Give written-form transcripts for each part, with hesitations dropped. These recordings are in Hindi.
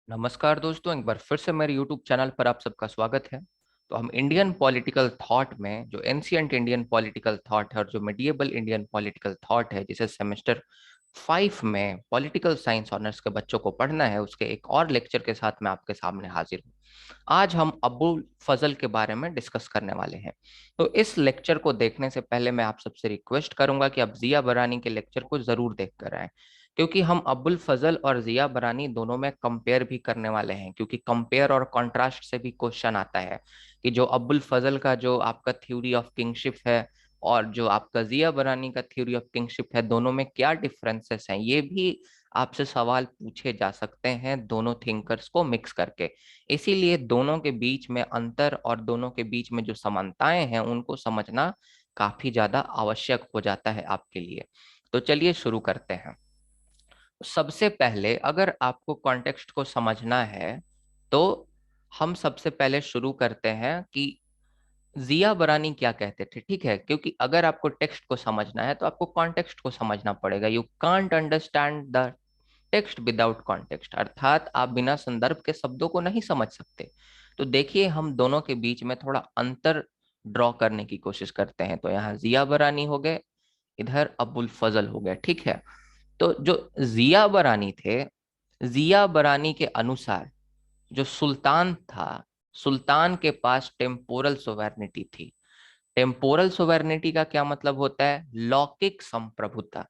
नमस्कार दोस्तों, एक बार फिर से मेरे यूट्यूब चैनल पर आप सबका स्वागत है। तो हम इंडियन पॉलिटिकल थॉट में जो एंशियंट इंडियन पॉलिटिकल थॉट है और जो मिडिएबल इंडियन पॉलिटिकल थॉट है, जिसे सेमेस्टर 5 में पॉलिटिकल साइंस ऑनर्स के बच्चों को पढ़ना है, उसके एक और लेक्चर के साथ मैं आपके सामने हाजिर हूँ। आज हम अबुल फजल के बारे में डिस्कस करने वाले हैं। तो इस लेक्चर को देखने से पहले मैं आप सबसे रिक्वेस्ट करूंगा कि आप जिया बरानी के लेक्चर को जरूर देख कर आए, क्योंकि हम अबुल फजल और जिया बरानी दोनों में कंपेयर भी करने वाले हैं। क्योंकि कंपेयर और कंट्रास्ट से भी क्वेश्चन आता है कि जो अबुल फजल का जो आपका थ्योरी ऑफ किंगशिप है और जो आपका जिया बरानी का थ्योरी ऑफ किंगशिप है, दोनों में क्या डिफरेंसेस हैं, ये भी आपसे सवाल पूछे जा सकते हैं दोनों थिंकर्स को मिक्स करके। इसीलिए दोनों के बीच में अंतर और दोनों के बीच में जो समानताएं हैं उनको समझना काफी ज्यादा आवश्यक हो जाता है आपके लिए। तो चलिए शुरू करते हैं। सबसे पहले अगर आपको कॉन्टेक्स्ट को समझना है तो हम सबसे पहले शुरू करते हैं कि जिया बरानी क्या कहते थे, ठीक है। क्योंकि अगर आपको टेक्स्ट को समझना है तो आपको कॉन्टेक्स्ट को समझना पड़ेगा। You can't understand the text without context, अर्थात आप बिना संदर्भ के शब्दों को नहीं समझ सकते। तो देखिए, हम दोनों के बीच में थोड़ा अंतर ड्रॉ करने की कोशिश करते हैं। तो यहाँ जिया बरानी हो गए, इधर अबुल फजल हो गया, ठीक है। तो जो जिया बरानी थे, जिया बरानी के अनुसार जो सुल्तान था, सुल्तान के पास टेम्पोरल सोवेर्निटी थी। टेम्पोरल सोवेर्निटी का क्या मतलब होता है? लौकिक संप्रभुता।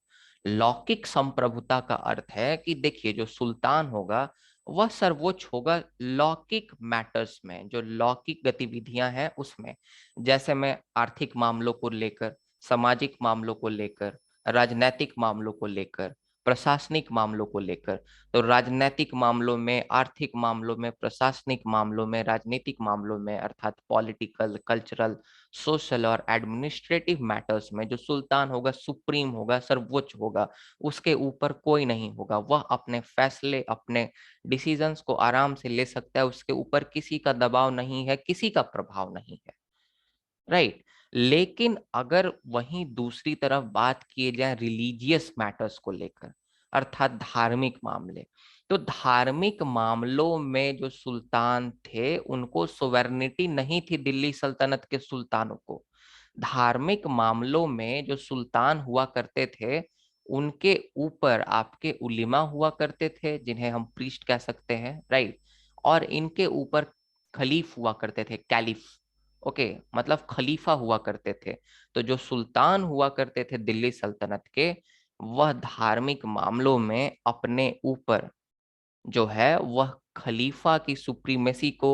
लौकिक संप्रभुता का अर्थ है कि देखिए, जो सुल्तान होगा वह सर्वोच्च होगा लौकिक मैटर्स में, जो लौकिक गतिविधियां हैं उसमें। जैसे मैं आर्थिक मामलों को लेकर, सामाजिक मामलों को लेकर, राजनैतिक मामलों को लेकर, प्रशासनिक मामलों को लेकर। तो राजनैतिक मामलों में, आर्थिक मामलों में, प्रशासनिक मामलों में, राजनीतिक मामलों में, अर्थात पॉलिटिकल, कल्चरल, सोशल और एडमिनिस्ट्रेटिव मैटर्स में जो सुल्तान होगा सुप्रीम होगा, सर्वोच्च होगा। उसके ऊपर कोई नहीं होगा। वह अपने फैसले, अपने डिसीजंस को आराम से ले सकता है। उसके ऊपर किसी का दबाव नहीं है, किसी का प्रभाव नहीं है, राइट। लेकिन अगर वहीं दूसरी तरफ बात किए जाए रिलीजियस मैटर्स को लेकर, अर्थात धार्मिक मामले, तो धार्मिक मामलों में जो सुल्तान थे उनको सोवेर्निटी नहीं थी दिल्ली सल्तनत के सुल्तानों को। धार्मिक मामलों में जो सुल्तान हुआ करते थे उनके ऊपर आपके उलिमा हुआ करते थे, जिन्हें हम प्रीस्ट कह सकते हैं, राइट। और इनके ऊपर खलीफ हुआ करते थे, कैलिफ। ओके, मतलब खलीफा हुआ करते थे। तो जो सुल्तान हुआ करते थे दिल्ली सल्तनत के, वह धार्मिक मामलों में अपने ऊपर जो है वह खलीफा की सुप्रीमेसी को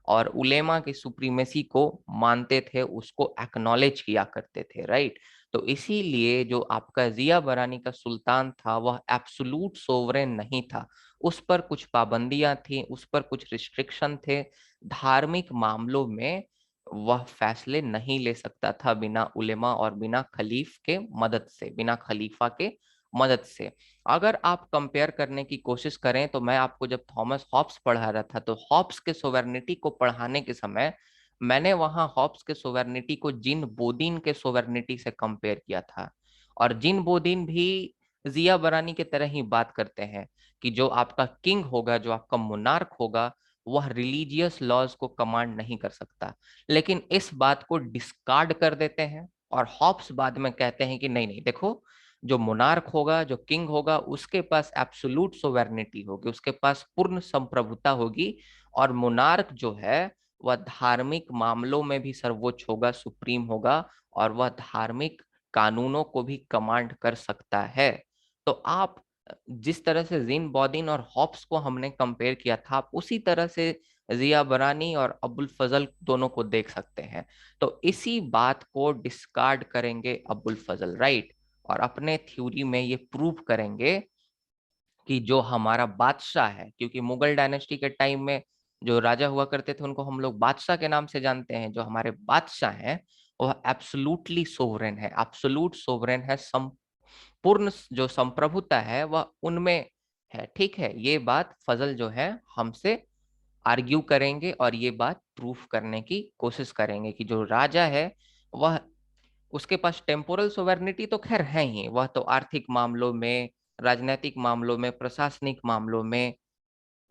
और उलेमा की सुप्रीमेसी को मानते थे, उसको एक्नॉलेज किया करते थे, राइट। तो इसीलिए जो आपका जिया बरानी का सुल्तान था वह एब्सोल्यूट सोवरेन नहीं था। उस पर कुछ पाबंदियां थी, उस पर कुछ रिस्ट्रिक्शन थे। धार्मिक मामलों में वह फैसले नहीं ले सकता था बिना उलेमा और बिना खलीफ के मदद से, बिना खलीफा के मदद से। अगर आप कंपेयर करने की कोशिश करें तो मैं आपको जब थॉमस हॉब्स पढ़ा रहा था तो हॉब्स के सोवेर्निटी को पढ़ाने के समय मैंने वहां हॉब्स के सोवेर्निटी को जिन बोदीन के सोवेर्निटी से कंपेयर किया था। और जिन बोदीन भी जिया बरानी के तरह ही बात करते हैं कि जो आपका किंग होगा, जो आपका मोनार्क होगा, वह रिलीजियस लॉज को कमांड नहीं कर सकता। लेकिन इस बात को डिस्कार्ड कर देते हैं और हॉब्स बाद में कहते हैं कि नहीं नहीं, देखो, जो मोनार्क होगा, जो किंग होगा, उसके पास एब्सोल्यूट सोवेर्निटी होगी, उसके पास पूर्ण संप्रभुता होगी। और मोनार्क जो है वह धार्मिक मामलों में भी सर्वोच्च होगा, सुप्रीम होगा, और वह धार्मिक कानूनों को भी कमांड कर सकता है। तो आप जिस तरह से जिन बॉदिन और हॉब्स को हमने कंपेयर किया था, आप उसी तरह से जिया बरानी और अबुल फजल दोनों को देख सकते हैं। तो इसी बात को डिस्कार्ड करेंगे अबुल फजल, राइट। और अपने थ्योरी में ये प्रूव करेंगे कि जो हमारा बादशाह है, क्योंकि मुगल डायनेस्टी के टाइम में जो राजा हुआ करते थे उनको हम लोग बादशाह के नाम से जानते हैं, जो हमारे बादशाह हैं वह एब्सोल्युटली सोवरेन है, एब्सोल्यूट सोवरेन है। संपूर्ण जो संप्रभुता है वह उनमें है, ठीक है। ये बात फजल जो है हमसे आर्ग्यू करेंगे और ये बात प्रूफ करने की कोशिश करेंगे कि जो राजा है वह, उसके पास टेम्पोरल सोवेर्निटी तो खैर है ही, वह तो आर्थिक मामलों में, राजनीतिक मामलों में, प्रशासनिक मामलों में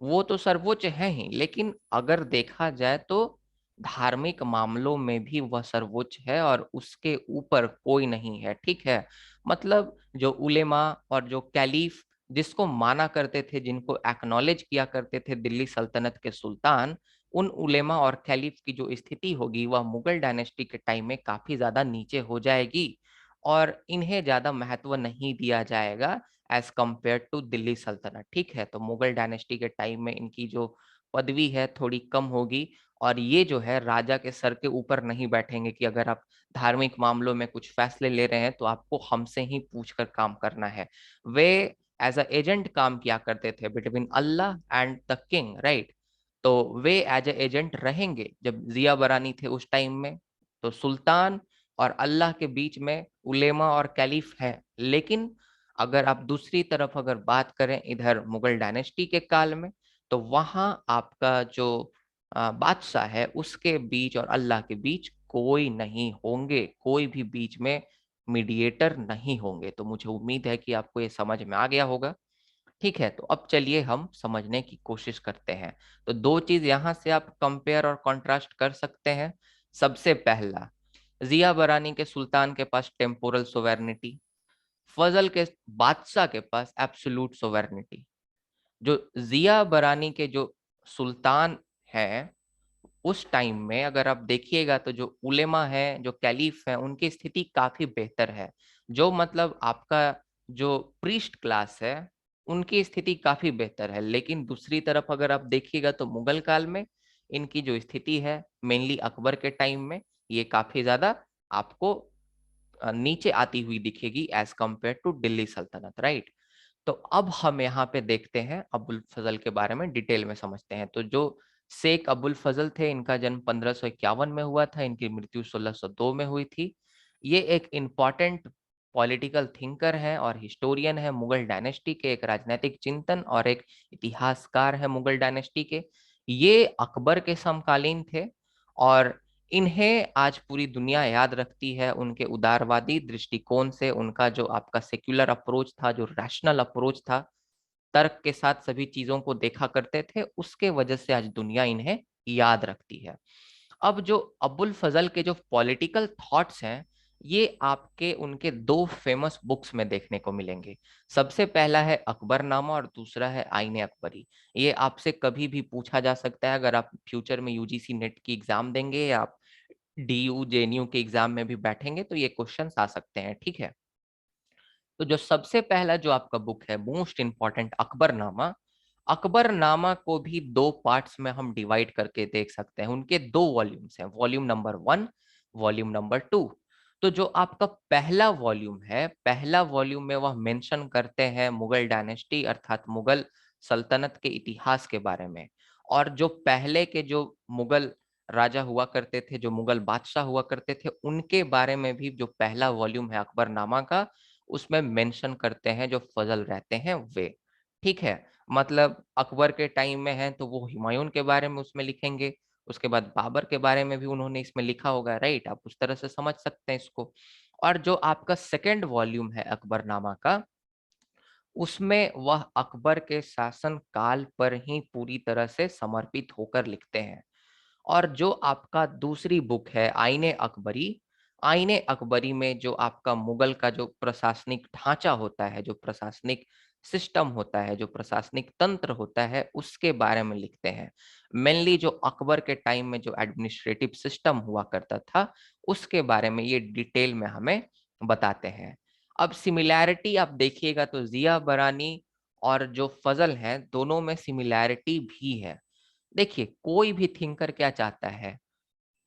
वो तो सर्वोच्च है ही, लेकिन अगर देखा जाए तो धार्मिक मामलों में भी वह सर्वोच्च है और उसके ऊपर कोई नहीं है। ठीक है, मतलब जो उलेमा और जो कैलीफ जिसको माना करते थे, जिनको एक्नॉलेज किया करते थे दिल्ली सल्तनत के सुल्तान, उन उलेमा और कैलीफ की जो स्थिति होगी वह मुगल डायनेस्टी के टाइम में काफी ज्यादा नीचे हो जाएगी और इन्हें ज्यादा महत्व नहीं दिया जाएगा एज कम्पेयर टू दिल्ली सल्तनत। ठीक है, तो मुगल डायनेस्टी के टाइम में इनकी जो पदवी है थोड़ी कम होगी और ये जो है राजा के सर के ऊपर नहीं बैठेंगे कि अगर आप धार्मिक मामलों में कुछ फैसले ले रहे हैं तो आपको हमसे ही पूछकर काम करना है। वे एज अ एजेंट काम किया करते थे between Allah and the king, right. तो वे एज ए एजेंट रहेंगे। जब जिया बरानी थे उस टाइम में तो सुल्तान और अल्लाह के बीच में उलेमा और कैलिफ है। लेकिन अगर आप दूसरी तरफ अगर बात करें इधर मुगल डायनेस्टी के काल में, तो वहां आपका जो बादशाह है उसके बीच और अल्लाह के बीच कोई नहीं होंगे, कोई भी बीच में मीडिएटर नहीं होंगे। तो मुझे उम्मीद है कि आपको ये समझ में आ गया होगा। ठीक है, तो अब चलिए हम समझने की कोशिश करते हैं। तो दो चीज यहां से आप कंपेयर और कॉन्ट्रास्ट कर सकते हैं। सबसे पहला, जिया बरानी के सुल्तान के पास टेम्पोरल सोवेर्निटी, फजल के बादशाह के पास एब्सोल्यूट सोवेर्निटी। जो जिया बरानी के जो सुल्तान हैं उस टाइम में अगर आप देखिएगा तो जो उलेमा है, जो कैलीफ है, उनकी स्थिति काफी बेहतर है। जो मतलब आपका जो प्रीस्ट क्लास है उनकी स्थिति काफी बेहतर है। लेकिन दूसरी तरफ अगर आप देखिएगा तो मुगल काल में इनकी जो स्थिति है मेनली अकबर के टाइम में ये काफी ज्यादा आपको नीचे आती हुई दिखेगी एज कंपेयर टू दिल्ली सल्तनत, राइट। तो अब हम यहाँ पे देखते हैं अबुल फजल के बारे में डिटेल में समझते हैं। तो जो शेख अबुल फजल थे इनका जन्म 1551 में हुआ था, इनकी मृत्यु 1602 में हुई थी। ये एक इम्पॉर्टेंट पॉलिटिकल थिंकर है और हिस्टोरियन है मुगल डायनेस्टी के, एक राजनीतिक चिंतन और एक इतिहासकार है मुगल डायनेस्टी के। ये अकबर के समकालीन थे और इन्हें आज पूरी दुनिया याद रखती है उनके उदारवादी दृष्टिकोण से। उनका जो आपका सेक्युलर अप्रोच था, जो रैशनल अप्रोच था, तर्क के साथ सभी चीजों को देखा करते थे, उसके वजह से आज दुनिया इन्हें याद रखती है। अब जो अबुल फजल के जो पॉलिटिकल थॉट्स हैं ये आपके उनके दो फेमस बुक्स में देखने को मिलेंगे। सबसे पहला है अकबरनामा और दूसरा है आईने अकबरी। ये आपसे कभी भी पूछा जा सकता है अगर आप फ्यूचर में यूजीसी नेट की एग्जाम देंगे या आप डीयू जेएनयू के एग्जाम में भी बैठेंगे तो ये क्वेश्चंस आ सकते हैं। ठीक है, तो जो सबसे पहला जो आपका बुक है मोस्ट इंपॉर्टेंट अकबरनामा, अकबरनामा को भी दो पार्ट्स में हम डिवाइड करके देख सकते हैं। उनके दो वॉल्यूम्स हैं, वॉल्यूम नंबर 1, वॉल्यूम नंबर 2। तो जो आपका पहला वॉल्यूम है, पहला वॉल्यूम में वह मेंशन करते हैं मुगल डायनेस्टी अर्थात मुगल सल्तनत के इतिहास के बारे में। और जो पहले के जो मुगल राजा हुआ करते थे, जो मुगल बादशाह हुआ करते थे, उनके बारे में भी जो पहला वॉल्यूम है अकबरनामा का उसमें मेंशन करते हैं जो फजल रहते हैं वे। ठीक है, मतलब अकबर के टाइम में है तो वो हुमायूं के बारे में उसमें लिखेंगे, उसके बाद बाबर के बारे में भी उन्होंने इसमें लिखा होगा, राइट। आप उस तरह से समझ सकते हैं इसको। और जो आपका सेकंड वॉल्यूम है अकबरनामा का, उसमें वह अकबर के शासन काल पर ही पूरी तरह से समर्पित होकर लिखते हैं। और जो आपका दूसरी बुक है आईने अकबरी, आईने अकबरी में जो आपका मुगल का जो प्रशासनिक ढांचा होता है, जो प्रशासनिक सिस्टम होता है, जो प्रशासनिक तंत्र होता है, उसके बारे में लिखते हैं। मेनली जो अकबर के टाइम में जो एडमिनिस्ट्रेटिव सिस्टम हुआ करता था उसके बारे में ये डिटेल में हमें बताते हैं। अब सिमिलैरिटी आप देखिएगा तो जिया बरानी और जो फजल हैं दोनों में सिमिलैरिटी भी है। देखिए, कोई भी थिंकर क्या चाहता है?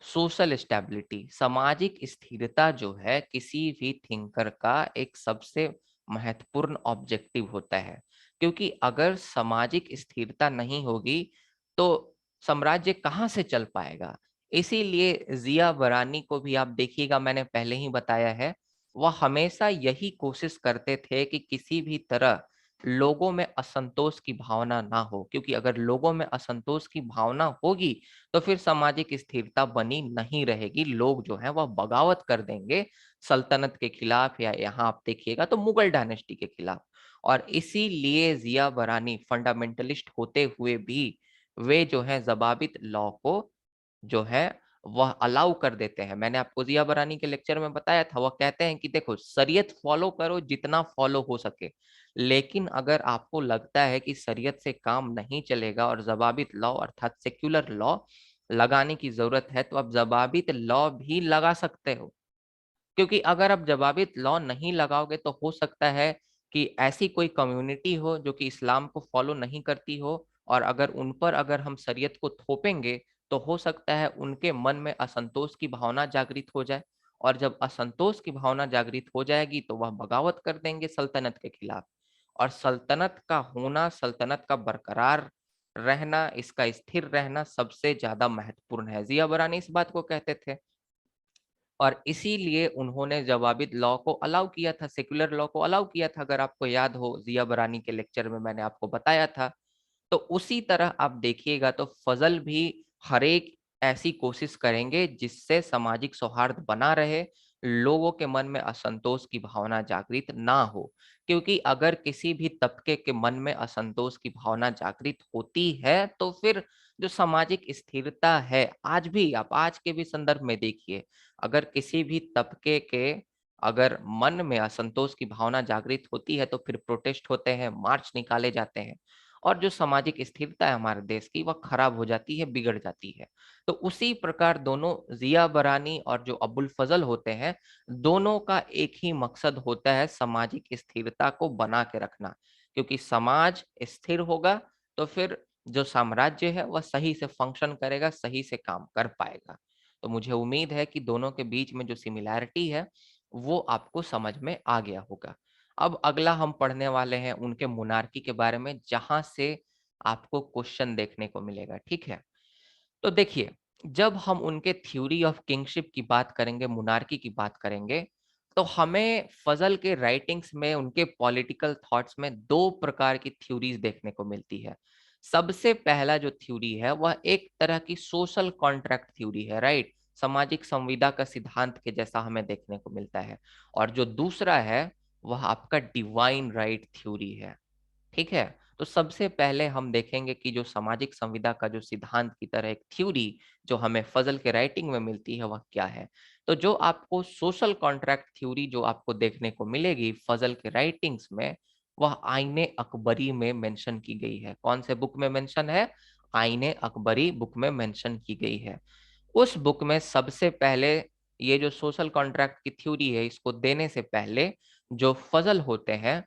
सोशल स्टेबिलिटी, सामाजिक स्थिरता जो है किसी भी थिंकर का एक सबसे महत्वपूर्ण ऑब्जेक्टिव होता है। क्योंकि अगर सामाजिक स्थिरता नहीं होगी तो साम्राज्य कहाँ से चल पाएगा। इसीलिए जिया बरानी को भी आप देखिएगा, मैंने पहले ही बताया है, वह हमेशा यही कोशिश करते थे कि किसी भी तरह लोगों में असंतोष की भावना ना हो। क्योंकि अगर लोगों में असंतोष की भावना होगी तो फिर सामाजिक स्थिरता बनी नहीं रहेगी। लोग जो है वह बगावत कर देंगे सल्तनत के खिलाफ, या यहाँ आप देखिएगा तो मुगल डायनेस्टी के खिलाफ। और इसीलिए जिया बरानी फंडामेंटलिस्ट होते हुए भी वे जो है ज़बाबित लॉ को जो है वह अलाउ कर देते हैं। मैंने आपको जिया बरानी के लेक्चर में बताया था, वह कहते हैं कि देखो शरीयत फॉलो करो जितना फॉलो हो सके, लेकिन अगर आपको लगता है कि शरीयत से काम नहीं चलेगा और ज़बाबित लॉ अर्थात सेक्युलर लॉ लगाने की जरूरत है, तो आप ज़बाबित लॉ भी लगा सकते हो। क्योंकि अगर आप ज़बाबित लॉ नहीं लगाओगे तो हो सकता है कि ऐसी कोई कम्युनिटी हो जो कि इस्लाम को फॉलो नहीं करती हो, और अगर उन पर अगर हम शरीयत को थोपेंगे तो हो सकता है उनके मन में असंतोष की भावना जागृत हो जाए, और जब असंतोष की भावना जागृत हो जाएगी तो वह बगावत कर देंगे सल्तनत के खिलाफ। और सल्तनत का होना, सल्तनत का बरकरार रहना, इसका स्थिर रहना सबसे ज्यादा महत्वपूर्ण है। जिया बरानी इस बात को कहते थे, और इसीलिए उन्होंने जवाबित लॉ को अलाउ किया था, सेक्युलर लॉ को अलाउ किया था। अगर आपको याद हो, जिया बरानी के लेक्चर में मैंने आपको बताया था। तो उसी तरह आप देखिएगा तो फजल भी हर एक ऐसी कोशिश करेंगे जिससे सामाजिक सौहार्द बना रहे, लोगों के मन में असंतोष की भावना जागृत ना हो। क्योंकि अगर किसी भी तबके के मन में असंतोष की भावना जागृत होती है तो फिर जो सामाजिक स्थिरता है, आज भी आप आज के भी संदर्भ में देखिए, अगर किसी भी तबके के अगर मन में असंतोष की भावना जागृत होती है तो फिर प्रोटेस्ट होते हैं, मार्च निकाले जाते हैं, और जो सामाजिक स्थिरता है हमारे देश की वह खराब हो जाती है, बिगड़ जाती है। तो उसी प्रकार दोनों जिया बरानी और जो अबुल फजल होते हैं, दोनों का एक ही मकसद होता है, सामाजिक स्थिरता को बना के रखना। क्योंकि समाज स्थिर होगा तो फिर जो साम्राज्य है वह सही से फंक्शन करेगा, सही से काम कर पाएगा। तो मुझे उम्मीद है कि दोनों के बीच में जो सिमिलैरिटी है वो आपको समझ में आ गया होगा। अब अगला हम पढ़ने वाले हैं उनके मोनार्की के बारे में, जहां से आपको क्वेश्चन देखने को मिलेगा, ठीक है। तो देखिए, जब हम उनके थ्योरी ऑफ किंगशिप की बात करेंगे, मोनार्की की बात करेंगे, तो हमें फजल के राइटिंग्स में, उनके पॉलिटिकल थॉट्स में दो प्रकार की थ्योरीज देखने को मिलती है। सबसे पहला जो थ्योरी है वह एक तरह की सोशल कॉन्ट्रैक्ट थ्योरी है, राइट, सामाजिक संविदा का सिद्धांत के जैसा हमें देखने को मिलता है। और जो दूसरा है वह आपका डिवाइन राइट थ्योरी है, ठीक है। तो सबसे पहले हम देखेंगे कि जो सामाजिक संविदा का जो सिद्धांत की तरह एक थ्योरी जो हमें फजल के राइटिंग में मिलती है वह क्या है। तो जो आपको सोशल कॉन्ट्रैक्ट थ्योरी जो आपको देखने को मिलेगी फजल के राइटिंग्स में, वह आईने अकबरी में मेंशन की गई है। कौन से बुक में मेंशन है? आईने अकबरी बुक में मेंशन की गई है। उस बुक में सबसे पहले ये जो सोशल कॉन्ट्रैक्ट की थ्योरी है, इसको देने से पहले जो फजल होते हैं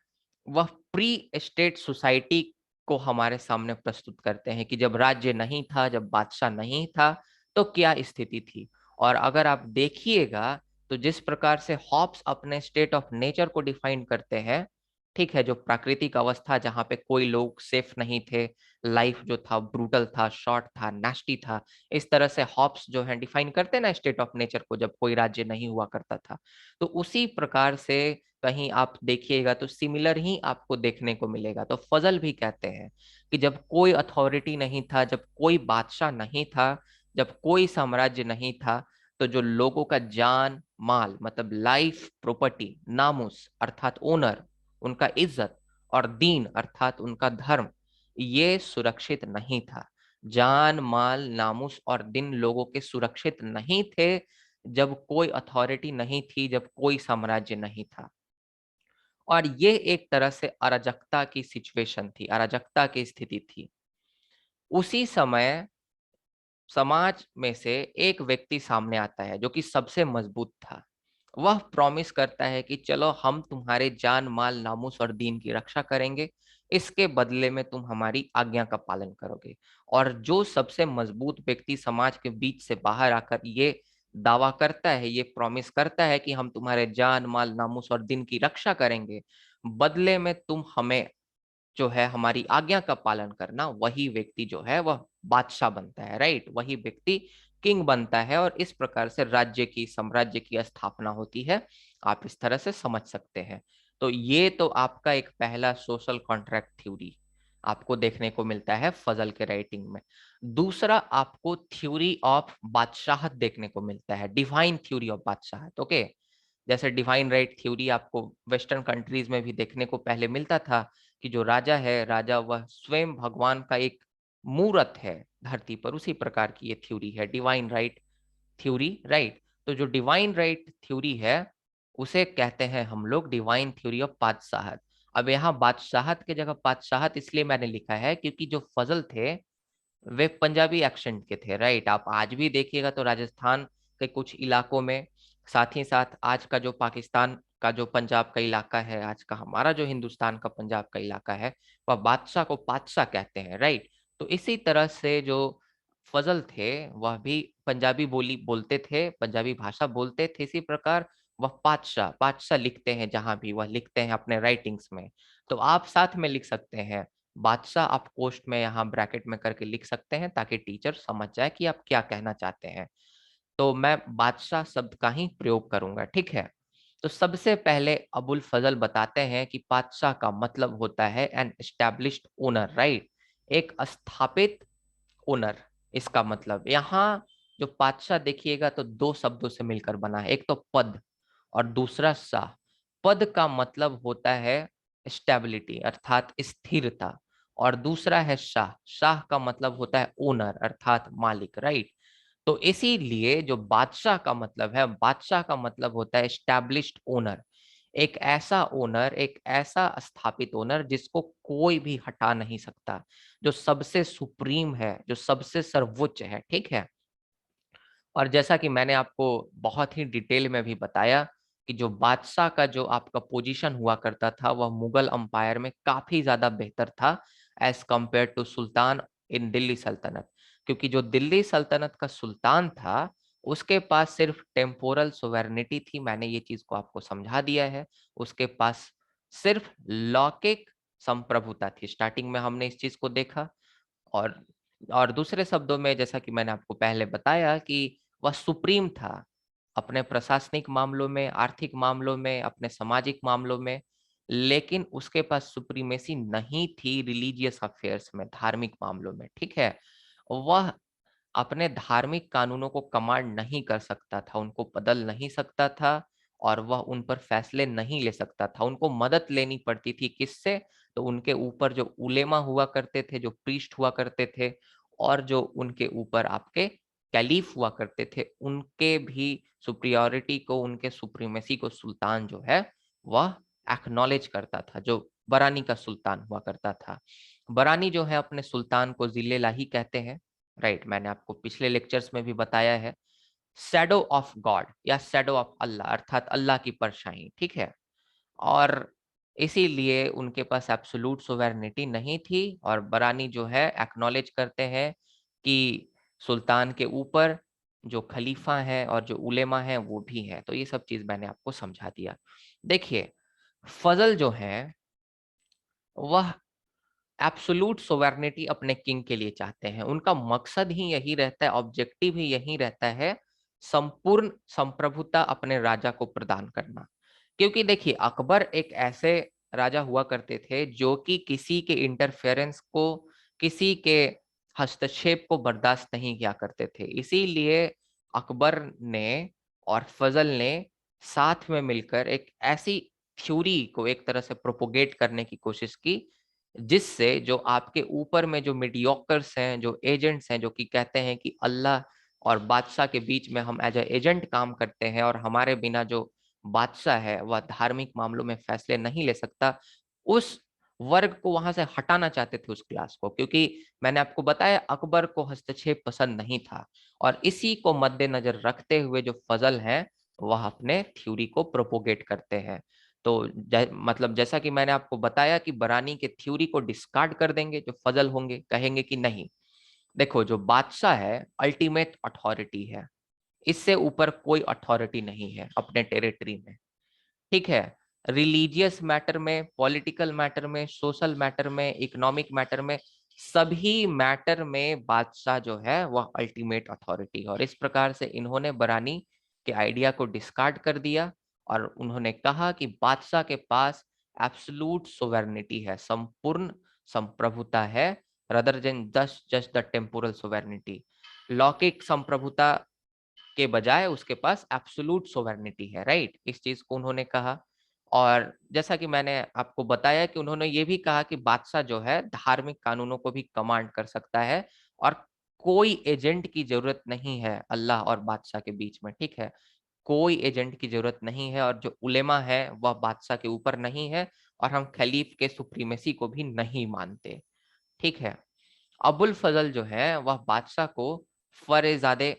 वह प्री स्टेट सोसाइटी को हमारे सामने प्रस्तुत करते हैं कि जब राज्य नहीं था, जब बादशाह नहीं था, तो क्या स्थिति थी। और अगर आप देखिएगा तो जिस प्रकार से हॉब्स अपने स्टेट ऑफ नेचर को डिफाइन करते हैं, ठीक है, जो प्राकृतिक अवस्था जहाँ पे कोई लोग सेफ नहीं थे, लाइफ जो था ब्रूटल था, शॉर्ट था, नास्टी था, इस तरह से हॉब्स जो है डिफाइन करते हैं ना स्टेट ऑफ नेचर को, जब कोई राज्य नहीं हुआ करता था। तो उसी प्रकार से कहीं आप देखिएगा तो सिमिलर ही आपको देखने को मिलेगा। तो फजल भी कहते हैं कि जब कोई अथॉरिटी नहीं था, जब कोई बादशाह नहीं था, जब कोई साम्राज्य नहीं था, तो जो लोगों का जान माल मतलब लाइफ प्रॉपर्टी, नामुस अर्थात ओनर, उनका इज्जत, और दीन अर्थात उनका धर्म, ये सुरक्षित नहीं था। जान माल नामुस और दिन लोगों के सुरक्षित नहीं थे जब कोई अथॉरिटी नहीं थी, जब कोई साम्राज्य नहीं था। और ये एक तरह से अराजकता की सिचुएशन थी, अराजकता की स्थिति थी। उसी समय समाज में से एक व्यक्ति सामने आता है जो कि सबसे मजबूत था। वह प्रॉमिस करता है कि चलो हम तुम्हारे जान माल नामुस और दीन की रक्षा करेंगे, इसके बदले में तुम हमारी आज्ञा का पालन करोगे। और जो सबसे मजबूत व्यक्ति समाज के बीच से बाहर आकर ये दावा करता है, ये प्रॉमिस करता है कि हम तुम्हारे जान माल नामुस और दीन की रक्षा करेंगे, बदले में तुम हमें जो है हमारी आज्ञा का पालन करना, वही व्यक्ति जो है वह बादशाह बनता है, राइट, वही व्यक्ति किंग बनता है। और इस प्रकार से राज्य की, साम्राज्य की स्थापना होती है। आप इस तरह से समझ सकते हैं। तो ये तो आपका एक पहला सोशल कॉन्ट्रैक्ट थ्योरी आपको देखने को मिलता है फजल के राइटिंग में। दूसरा आपको थ्योरी ऑफ बादशाहत देखने को मिलता है, डिवाइन थ्योरी ऑफ बादशाहत, ओके। जैसे डिवाइन राइट थ्योरी आपको वेस्टर्न कंट्रीज में भी देखने को पहले मिलता था कि जो राजा है, राजा वह स्वयं भगवान का एक मूर्त है धरती पर, उसी प्रकार की ये थ्योरी है डिवाइन राइट थ्योरी, राइट। तो जो डिवाइन राइट थ्योरी है उसे कहते हैं हम लोग डिवाइन थ्योरी ऑफ बादशाहत। अब यहाँ बादशाहत की जगह बादशाहत इसलिए मैंने लिखा है क्योंकि जो फजल थे वे पंजाबी एक्सेंट के थे, राइट। आप आज भी देखिएगा तो राजस्थान के कुछ इलाकों में, साथ ही साथ आज का जो पाकिस्तान का जो पंजाब का इलाका है, आज का हमारा जो हिंदुस्तान का पंजाब का इलाका है, वह बादशाह को पातशाह कहते हैं, राइट। तो इसी तरह से जो फजल थे वह भी पंजाबी बोली बोलते थे, पंजाबी भाषा बोलते थे। इसी प्रकार वह पातशाह पातशाह लिखते हैं, जहां भी वह लिखते हैं अपने राइटिंग्स में। तो आप साथ में लिख सकते हैं बादशाह, आप पोस्ट में यहाँ ब्रैकेट में करके लिख सकते हैं ताकि टीचर समझ जाए कि आप क्या कहना चाहते हैं। तो मैं बादशाह शब्द का ही प्रयोग करूंगा, ठीक है। तो सबसे पहले अबुल फजल बताते हैं कि बादशाह का मतलब होता है एन एस्टैब्लिश्ड ओनर, राइट, एक स्थापित ओनर। इसका मतलब यहाँ जो बादशाह देखिएगा तो दो शब्दों से मिलकर बना है, एक तो पद और दूसरा शाह। पद का मतलब होता है स्टेबिलिटी अर्थात स्थिरता, और दूसरा है शाह, शाह का मतलब होता है ओनर अर्थात मालिक, राइट। तो इसीलिए जो बादशाह का मतलब है, बादशाह का मतलब होता है एस्टैब्लिश्ड ओनर, एक ऐसा ओनर, एक ऐसा स्थापित ओनर जिसको कोई भी हटा नहीं सकता, जो सबसे सुप्रीम है, जो सबसे सर्वोच्च है, ठीक है। और जैसा कि मैंने आपको बहुत ही डिटेल में भी बताया कि जो बादशाह का जो आपका पोजीशन हुआ करता था वह मुगल अंपायर में काफी ज्यादा बेहतर था एज कंपेयर टू सुल्तान इन दिल्ली सल्तनत। क्योंकि जो दिल्ली सल्तनत का सुल्तान था उसके पास सिर्फ टेम्पोरल सोवेर्निटी थी, मैंने ये चीज को आपको समझा दिया है। उसके पास सिर्फ लौकिक संप्रभुता थी, स्टार्टिंग में हमने इस चीज को देखा। और और दूसरे शब्दों में जैसा कि मैंने आपको पहले बताया कि वह सुप्रीम था अपने प्रशासनिक मामलों में, आर्थिक मामलों में, अपने सामाजिक मामलों में। लेकिन उसके पास सुप्रीमेसी नहीं थी रिलीजियस अफेयर्स में, धार्मिक मामलों में, ठीक है। वह अपने धार्मिक कानूनों को कमांड नहीं कर सकता था, उनको बदल नहीं सकता था, और वह उन पर फैसले नहीं ले सकता था। उनको मदद लेनी पड़ती थी, किससे? तो उनके ऊपर जो उलेमा हुआ करते थे, जो प्रीस्ट हुआ करते थे, और जो उनके ऊपर आपके कैलीफ हुआ करते थे, उनके भी सुप्रियोरिटी को, उनके सुप्रीमेसी को सुल्तान जो है वह एक्नॉलेज करता था, जो बरानी का सुल्तान हुआ करता था। बरानी जो है अपने सुल्तान को जिले लाही कहते हैं, राइट। मैंने आपको पिछले लेक्चर्स में भी बताया है, शैडो ऑफ गॉड या शैडो ऑफ अल्लाह अर्थात अल्लाह की परछाई, ठीक है। और इसीलिए उनके पास एब्सोल्यूट सोवेरेनिटी नहीं थी, और बरानी जो है एक्नॉलेज करते हैं कि सुल्तान के ऊपर जो खलीफा है और जो उलेमा है वो भी है। तो ये सब चीज मैंने आपको समझा दिया। देखिए, फजल जो है वह एब्सोल्यूट सोवेरेनिटी अपने किंग के लिए चाहते हैं। उनका मकसद ही यही रहता है, ऑब्जेक्टिव ही यही रहता है, संपूर्ण संप्रभुता अपने राजा को प्रदान करना। क्योंकि देखिए, अकबर एक ऐसे राजा हुआ करते थे जो कि किसी के इंटरफेरेंस को, किसी के हस्तक्षेप को बर्दाश्त नहीं किया करते थे। इसीलिए अकबर ने और फजल ने साथ में मिलकर एक ऐसी थ्योरी को एक तरह से प्रोपोगेट करने की कोशिश की, जिससे जो आपके ऊपर में जो मीडियोकर्स हैं, जो एजेंट्स हैं, जो कि कहते हैं कि अल्लाह और बादशाह के बीच में हम एज ए एजेंट काम करते हैं और हमारे बिना जो बादशाह है वह धार्मिक मामलों में फैसले नहीं ले सकता, उस वर्ग को वहां से हटाना चाहते थे, उस क्लास को। क्योंकि मैंने आपको बताया अकबर को हस्तक्षेप पसंद नहीं था, और इसी को मद्देनजर रखते हुए जो फजल हैं वह अपने थ्योरी को प्रोपोगेट करते हैं। तो मतलब जैसा कि मैंने आपको बताया कि बरानी के थ्योरी को डिस्कार्ड कर देंगे जो फजल होंगे, कहेंगे कि नहीं, देखो जो बादशाह है अल्टीमेट अथॉरिटी है, इससे ऊपर कोई अथॉरिटी नहीं है अपने टेरिटरी में, ठीक है। रिलीजियस मैटर में, पॉलिटिकल मैटर में, सोशल मैटर में, इकोनॉमिक मैटर में, सभी मैटर में बादशाह जो है वह अल्टीमेट अथॉरिटी है। और इस प्रकार से इन्होंने बरानी के आइडिया को डिस्कार्ड कर दिया, और उन्होंने कहा कि बादशाह के पास एब्सोल्यूट सोवेरेनिटी है, संपूर्ण संप्रभुता है, rather than just the temporal sovereignty. लौकिक संप्रभुता के बजाय उसके पास एब्सोल्यूट सोवेरेनिटी है, राइट। इस चीज को उन्होंने कहा। और जैसा कि मैंने आपको बताया कि उन्होंने ये भी कहा कि बादशाह जो है धार्मिक कानूनों को भी कमांड कर सकता है, और कोई एजेंट की जरूरत नहीं है अल्लाह और बादशाह के बीच में, ठीक है। कोई एजेंट की जरूरत नहीं है, और जो उलेमा है वह बादशाह के ऊपर नहीं है, और हम खलीफ के सुप्रीमेसी को भी नहीं मानते, ठीक है। अबुल फजल जो है वह बादशाह को फरेजादे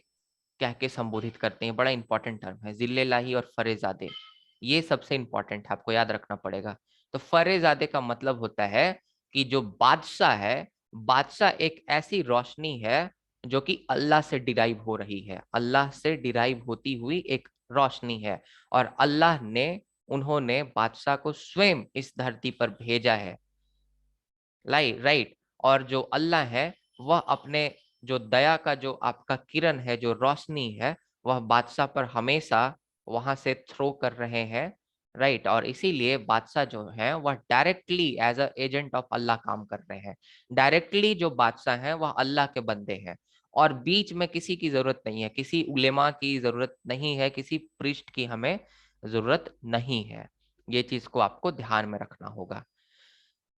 कह के संबोधित करते हैं। बड़ा इंपॉर्टेंट टर्म है जिल्लेलाही और फरेजादे, ये सबसे इंपॉर्टेंट है, आपको याद रखना पड़ेगा। तो फरेजादे का मतलब होता है कि जो बादशाह है, बादशाह एक ऐसी रोशनी है जो कि अल्लाह से डिराइव हो रही है, अल्लाह से डिराइव होती हुई एक रोशनी है, और अल्लाह ने उन्होंने बादशाह को स्वयं इस धरती पर भेजा है, राइट। और जो अल्लाह है वह अपने जो दया का जो आपका किरण है, जो रोशनी है, वह बादशाह पर हमेशा वहां से थ्रो कर रहे हैं, राइट। और इसीलिए बादशाह जो है वह directly as a agent of Allah काम कर रहे हैं। डायरेक्टली जो बादशाह हैं वह अल्लाह के बंदे हैं, और बीच में किसी की जरूरत नहीं है, किसी उलेमा की जरूरत नहीं है, किसी प्रीस्ट की हमें जरूरत नहीं है। ये चीज को आपको ध्यान में रखना होगा।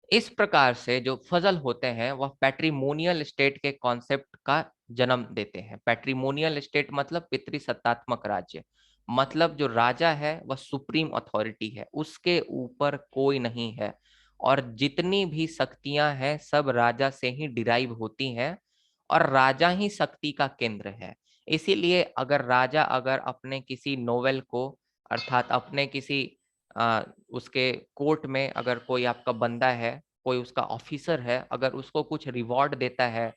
इस प्रकार से जो फजल होते हैं वह पैट्रिमोनियल स्टेट के कॉन्सेप्ट का जन्म देते हैं। पैट्रिमोनियल स्टेट मतलब पितृसत्तात्मक राज्य, मतलब जो राजा है वह सुप्रीम अथॉरिटी है, उसके ऊपर कोई नहीं है, और जितनी भी शक्तियां हैं सब राजा से ही डिराइव होती हैं, और राजा ही शक्ति का केंद्र है। इसीलिए अगर अपने किसी नोवेल को, अर्थात अपने किसी उसके कोर्ट में अगर कोई आपका बंदा है, कोई उसका ऑफिसर है, अगर उसको कुछ रिवॉर्ड देता है,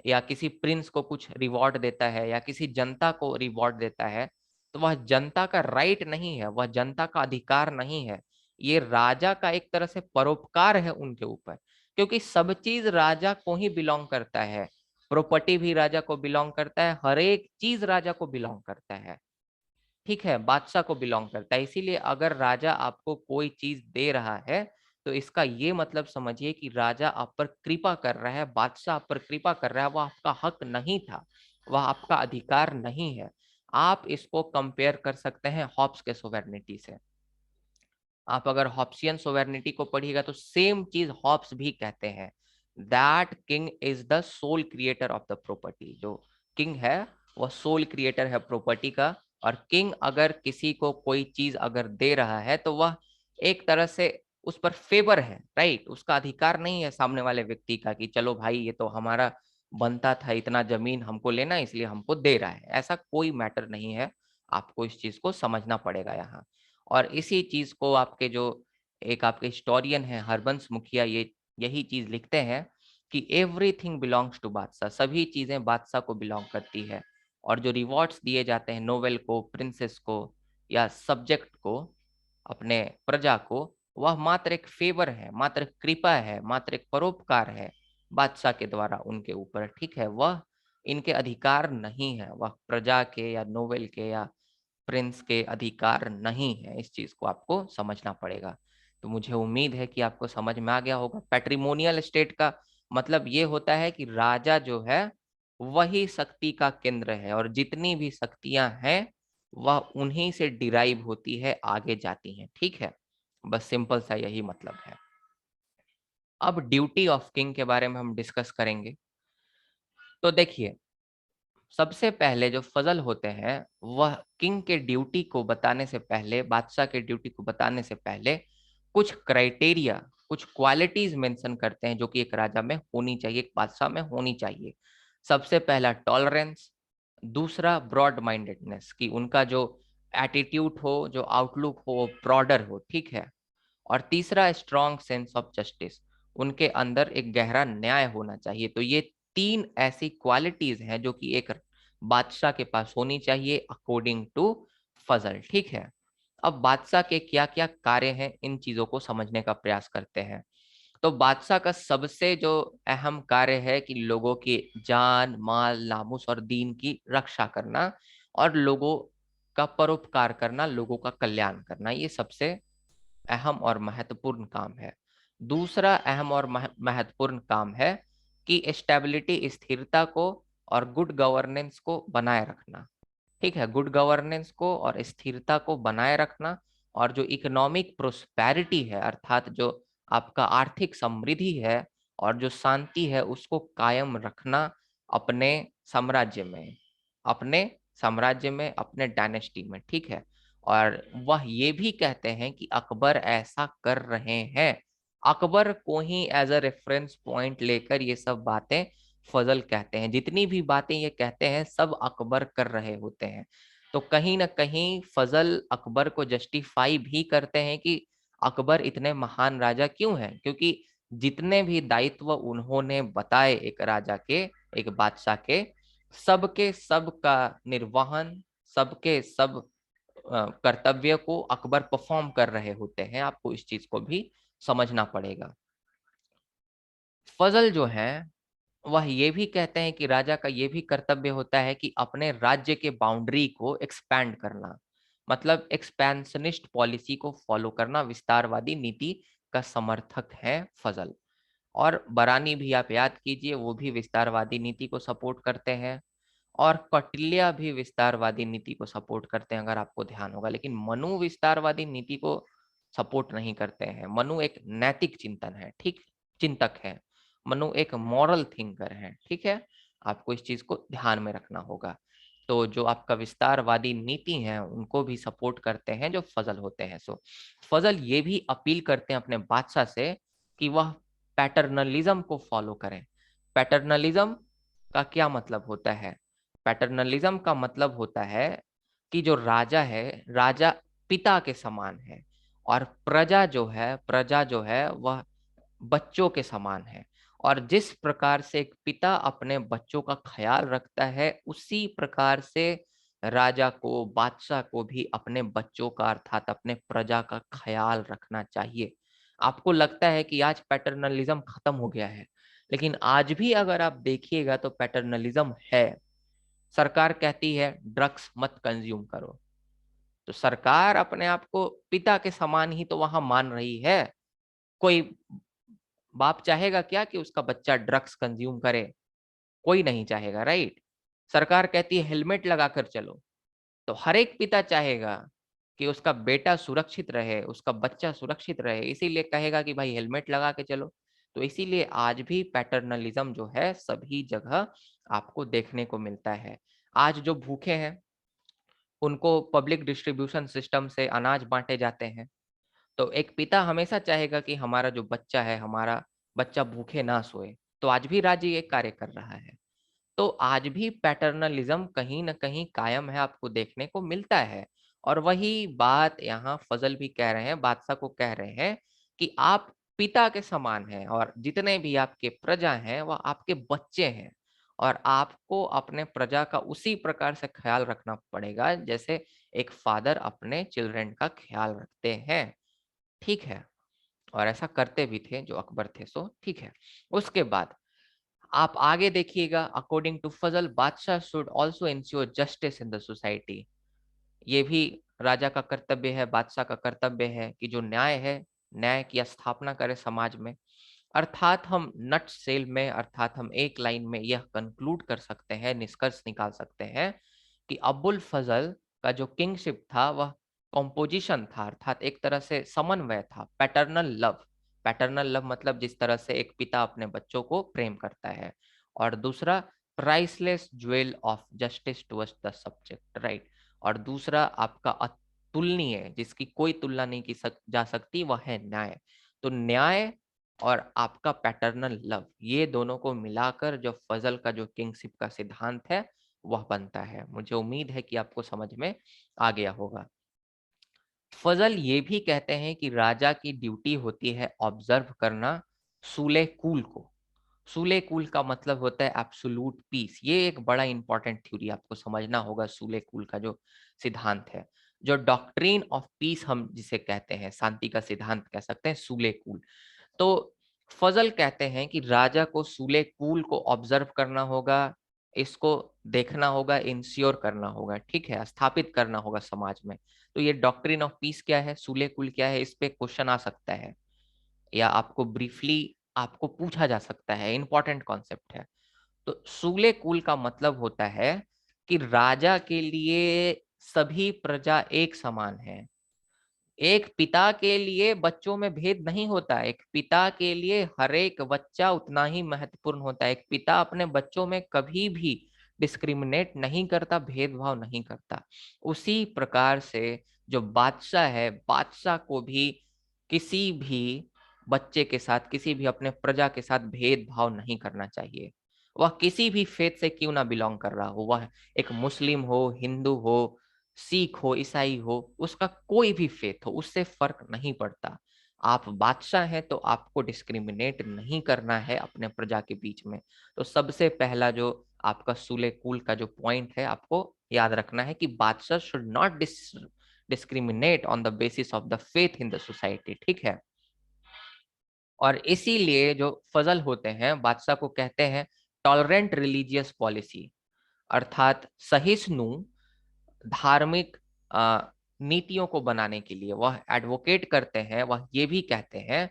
या किसी प्रिंस को कुछ रिवॉर्ड देता है, या किसी जनता को रिवॉर्ड देता है, तो वह जनता का राइट नहीं है, वह जनता का अधिकार नहीं है, ये राजा का एक तरह से परोपकार है उनके ऊपर। क्योंकि सब चीज राजा को ही बिलोंग करता है, प्रॉपर्टी भी राजा को बिलोंग करता है, हर एक चीज राजा को बिलोंग करता है, ठीक है, बादशाह को बिलोंग करता है। इसीलिए अगर राजा आपको कोई चीज दे रहा है, तो इसका ये मतलब समझिए कि राजा आप पर कृपा कर रहा है, बादशाह आप पर कृपा कर रहा है, वह आपका हक नहीं था, वह आपका अधिकार नहीं है। आप इसको कंपेयर कर सकते हैं हॉब्स के सोवेर्निटी से। आप अगर हॉब्सियन सोवेर्निटी को पढ़िएगा तो सेम चीज हॉब्स भी कहते हैं, that king is the sole creator of the property. जो किंग है वह सोल क्रिएटर है प्रॉपर्टी का, और किंग अगर किसी को कोई चीज अगर दे रहा है तो वह एक तरह से उस पर फेवर है, राइट। उसका अधिकार नहीं है सामने वाले व्यक्ति का कि चलो भाई ये तो हमारा बनता था, इतना जमीन हमको लेना इसलिए हमको दे रहा है, ऐसा कोई मैटर नहीं है। आपको इस चीज को समझना पड़ेगा यहाँ। और इसी चीज को आपके जो एक आपके हिस्टोरियन है हरबंस मुखिया, ये यही चीज लिखते हैं कि एवरीथिंग बिलोंग्स टू बादशाह, सभी चीजें बादशाह को बिलोंग करती है। और जो रिवॉर्ड्स दिए जाते हैं नोवेल को, प्रिंसेस को, या सब्जेक्ट को, अपने प्रजा को, वह मात्र एक फेवर है, मात्र कृपा है, मात्र एक परोपकार है बादशाह के द्वारा उनके ऊपर, ठीक है। वह इनके अधिकार नहीं है, वह प्रजा के या नोवेल के या प्रिंस के अधिकार नहीं है। इस चीज को आपको समझना पड़ेगा। तो मुझे उम्मीद है कि आपको समझ में आ गया होगा। पैट्रिमोनियल स्टेट का मतलब ये होता है कि राजा जो है वही शक्ति का केंद्र है, और जितनी भी शक्तियां हैं वह उन्हीं से डिराइव होती है, आगे जाती हैं, ठीक है। बस सिंपल सा यही मतलब है। अब ड्यूटी ऑफ किंग के बारे में हम डिस्कस करेंगे। तो देखिए, सबसे पहले जो फजल होते हैं वह किंग के ड्यूटी को बताने से पहले, बादशाह के ड्यूटी को बताने से पहले कुछ क्राइटेरिया, कुछ क्वालिटीज मेंशन करते हैं जो कि एक राजा में होनी चाहिए, एक बादशाह में होनी चाहिए। सबसे पहला टॉलरेंस, दूसरा ब्रॉड माइंडेडनेस, कि उनका जो एटीट्यूड हो, जो आउटलुक हो वो ब्रॉडर हो, ठीक है। और तीसरा स्ट्रॉन्ग सेंस ऑफ जस्टिस, उनके अंदर एक गहरा न्याय होना चाहिए। तो ये तीन ऐसी क्वालिटीज हैं जो कि एक बादशाह के पास होनी चाहिए अकॉर्डिंग टू फजल, ठीक है। अब बादशाह के क्या क्या कार्य हैं इन चीजों को समझने का प्रयास करते हैं। तो बादशाह का सबसे जो अहम कार्य है कि लोगों की जान, माल, नामुस और दीन की रक्षा करना, और लोगों का परोपकार करना, लोगों का कल्याण करना, ये सबसे अहम और महत्वपूर्ण काम है। दूसरा अहम और महत्वपूर्ण काम है कि स्टेबिलिटी, स्थिरता को और गुड गवर्नेंस को बनाए रखना। ठीक है, गुड गवर्नेंस को और स्थिरता को बनाए रखना, और जो इकोनॉमिक प्रोस्पेरिटी है अर्थात जो आपका आर्थिक समृद्धि है और जो शांति है उसको कायम रखना अपने साम्राज्य में, अपने साम्राज्य में, अपने डायनेस्टी में। ठीक है, और वह ये भी कहते हैं कि अकबर ऐसा कर रहे हैं। अकबर को ही एज अ रेफरेंस पॉइंट लेकर ये सब बातें फजल कहते हैं। जितनी भी बातें ये कहते हैं सब अकबर कर रहे होते हैं। तो कहीं ना कहीं फजल अकबर को जस्टिफाई भी करते हैं कि अकबर इतने महान राजा क्यों हैं, क्योंकि जितने भी दायित्व उन्होंने बताए एक राजा के, एक बादशाह के, सबके सब का निर्वहन, सबके सब कर्तव्य को अकबर परफॉर्म कर रहे होते हैं। आपको इस चीज को भी समझना पड़ेगा। फजल जो है वह ये भी कहते हैं कि राजा का ये भी कर्तव्य होता है कि अपने राज्य के बाउंड्री को एक्सपैंड करना, मतलब एक्सपेंशनिस्ट पॉलिसी को फॉलो करना, विस्तारवादी नीति का समर्थक है फजल। और बरानी भी आप याद कीजिए, वो भी विस्तारवादी नीति को सपोर्ट करते हैं, और कौटिल्य भी विस्तारवादी नीति को सपोर्ट करते हैं, अगर आपको ध्यान होगा। लेकिन मनु विस्तारवादी नीति को सपोर्ट नहीं करते हैं। मनु एक नैतिक चिंतन है, ठीक, चिंतक है। मनु एक मॉरल थिंकर है। ठीक है, आपको इस चीज को ध्यान में रखना होगा। तो जो आपका विस्तारवादी नीति है उनको भी सपोर्ट करते हैं जो फजल होते हैं। सो फजल ये भी अपील करते हैं अपने बादशाह से कि वह पैटर्नलिज्म को फॉलो करें। पैटर्नलिज्म का क्या मतलब होता है? पैटर्नलिज्म का मतलब होता है कि जो राजा है, राजा पिता के समान है, और प्रजा जो है वह बच्चों के समान है। और जिस प्रकार से एक पिता अपने बच्चों का ख्याल रखता है, उसी प्रकार से राजा को, बादशाह को भी अपने बच्चों का अर्थात अपने प्रजा का ख्याल रखना चाहिए। आपको लगता है कि आज पैटर्नलिज्म खत्म हो गया है, लेकिन आज भी अगर आप देखिएगा तो पैटर्नलिज्म है। सरकार कहती है ड्रग्स मत कंज्यूम करो, तो सरकार अपने आप को पिता के समान ही तो वहां मान रही है। कोई बाप चाहेगा क्या कि उसका बच्चा ड्रग्स कंज्यूम करे? कोई नहीं चाहेगा, राइट? सरकार कहती है हेलमेट लगाकर चलो, तो हर एक पिता चाहेगा कि उसका बेटा सुरक्षित रहे, उसका बच्चा सुरक्षित रहे, इसीलिए कहेगा कि भाई हेलमेट लगा के चलो। तो इसीलिए आज भी पैटर्नलिज्म जो है सभी जगह आपको देखने को मिलता है। आज जो भूखे हैं उनको पब्लिक डिस्ट्रीब्यूशन सिस्टम से अनाज बांटे जाते हैं, तो एक पिता हमेशा चाहेगा कि हमारा जो बच्चा है, हमारा बच्चा भूखे ना सोए। तो आज भी राज्य ये कार्य कर रहा है। तो आज भी पैटर्नलिज्म कहीं न कहीं कायम है, आपको देखने को मिलता है। और वही बात यहाँ फजल भी कह रहे हैं, बादशाह को कह रहे हैं कि आप पिता के समान हैं और जितने भी आपके प्रजा हैं वह आपके बच्चे हैं, और आपको अपने प्रजा का उसी प्रकार से ख्याल रखना पड़ेगा जैसे एक फादर अपने चिल्ड्रन का ख्याल रखते हैं। ठीक है, और ऐसा करते भी थे जो अकबर थे। सो ठीक है, उसके बाद आप आगे देखिएगा। अकॉर्डिंग टू फजल, बादशाह should also ensure justice in the society. ये भी राजा का कर्तव्य है, बादशाह का कर्तव्य है कि जो न्याय है, न्याय की स्थापना करे समाज में। अर्थात हम नट सेल में, अर्थात हम एक लाइन में यह कंक्लूड कर सकते हैं, निष्कर्ष निकाल सकते हैं कि अबुल फजल का जो किंगशिप था वह कॉम्पोजिशन था, अर्थात एक तरह से समन्वय था। पैटर्नल लव, पैटर्नल लव मतलब जिस तरह से एक पिता अपने बच्चों को प्रेम करता है, और दूसरा priceless jewel of justice towards the subject, right. और दूसरा आपका अतुलनीय, जिसकी कोई तुलना नहीं की जा सकती, वह है न्याय। तो न्याय और आपका पैटर्नल लव, ये दोनों को मिलाकर जो फजल का जो किंगशिप का सिद्धांत है वह बनता है। मुझे उम्मीद है कि आपको समझ में आ गया होगा। फजल ये भी कहते हैं कि राजा की ड्यूटी होती है ऑब्जर्व करना सूले कूल को। सूले कूल का मतलब होता है एब्सोल्यूट पीस। ये एक बड़ा इंपॉर्टेंट थ्योरी आपको समझना होगा। सूले कूल का जो सिद्धांत है, जो डॉक्ट्रिन ऑफ पीस हम जिसे कहते हैं, शांति का सिद्धांत कह सकते हैं, सूले कूल। तो फजल कहते हैं कि राजा को सूले कूल को ऑब्जर्व करना होगा, इसको देखना होगा, इंश्योर करना होगा, ठीक है, स्थापित करना होगा समाज में। तो ये डॉक्ट्रिन ऑफ पीस क्या है, सूले कुल क्या है, इस पे क्वेश्चन आ सकता है, या आपको ब्रीफली आपको पूछा जा सकता है, इंपॉर्टेंट कॉन्सेप्ट है। तो सूले कुल का मतलब होता है कि राजा के लिए सभी प्रजा एक समान है। एक पिता के लिए बच्चों में भेद नहीं होता, एक पिता के लिए हर एक बच्चा उतना ही महत्वपूर्ण होता है। एक पिता अपने बच्चों में कभी भी डिस्क्रिमिनेट नहीं करता, भेदभाव नहीं करता। उसी प्रकार से जो बादशाह है, बादशाह को भी किसी भी बच्चे के साथ, किसी भी अपने प्रजा के साथ भेदभाव नहीं करना चाहिए। वह किसी भी फेथ से क्यों ना बिलोंग कर रहा हो, वह एक मुस्लिम हो, हिंदू हो, सिख हो, ईसाई हो, उसका कोई भी फेथ हो, उससे फर्क नहीं पड़ता। आप बादशाह हैं तो आपको डिस्क्रिमिनेट नहीं करना है अपने प्रजा के बीच में। तो सबसे पहला जो आपका सूले कुल का जो पॉइंट है, आपको याद रखना है कि बादशाह should not discriminate on the basis of the faith in the society. ठीक है। और इसीलिए जो फजल होते हैं, बादशाह को कहते हैं टॉलरेंट रिलीजियस पॉलिसी, अर्थात सहिष्णु धार्मिक नीतियों को बनाने के लिए वह एडवोकेट करते हैं। वह ये भी कहते हैं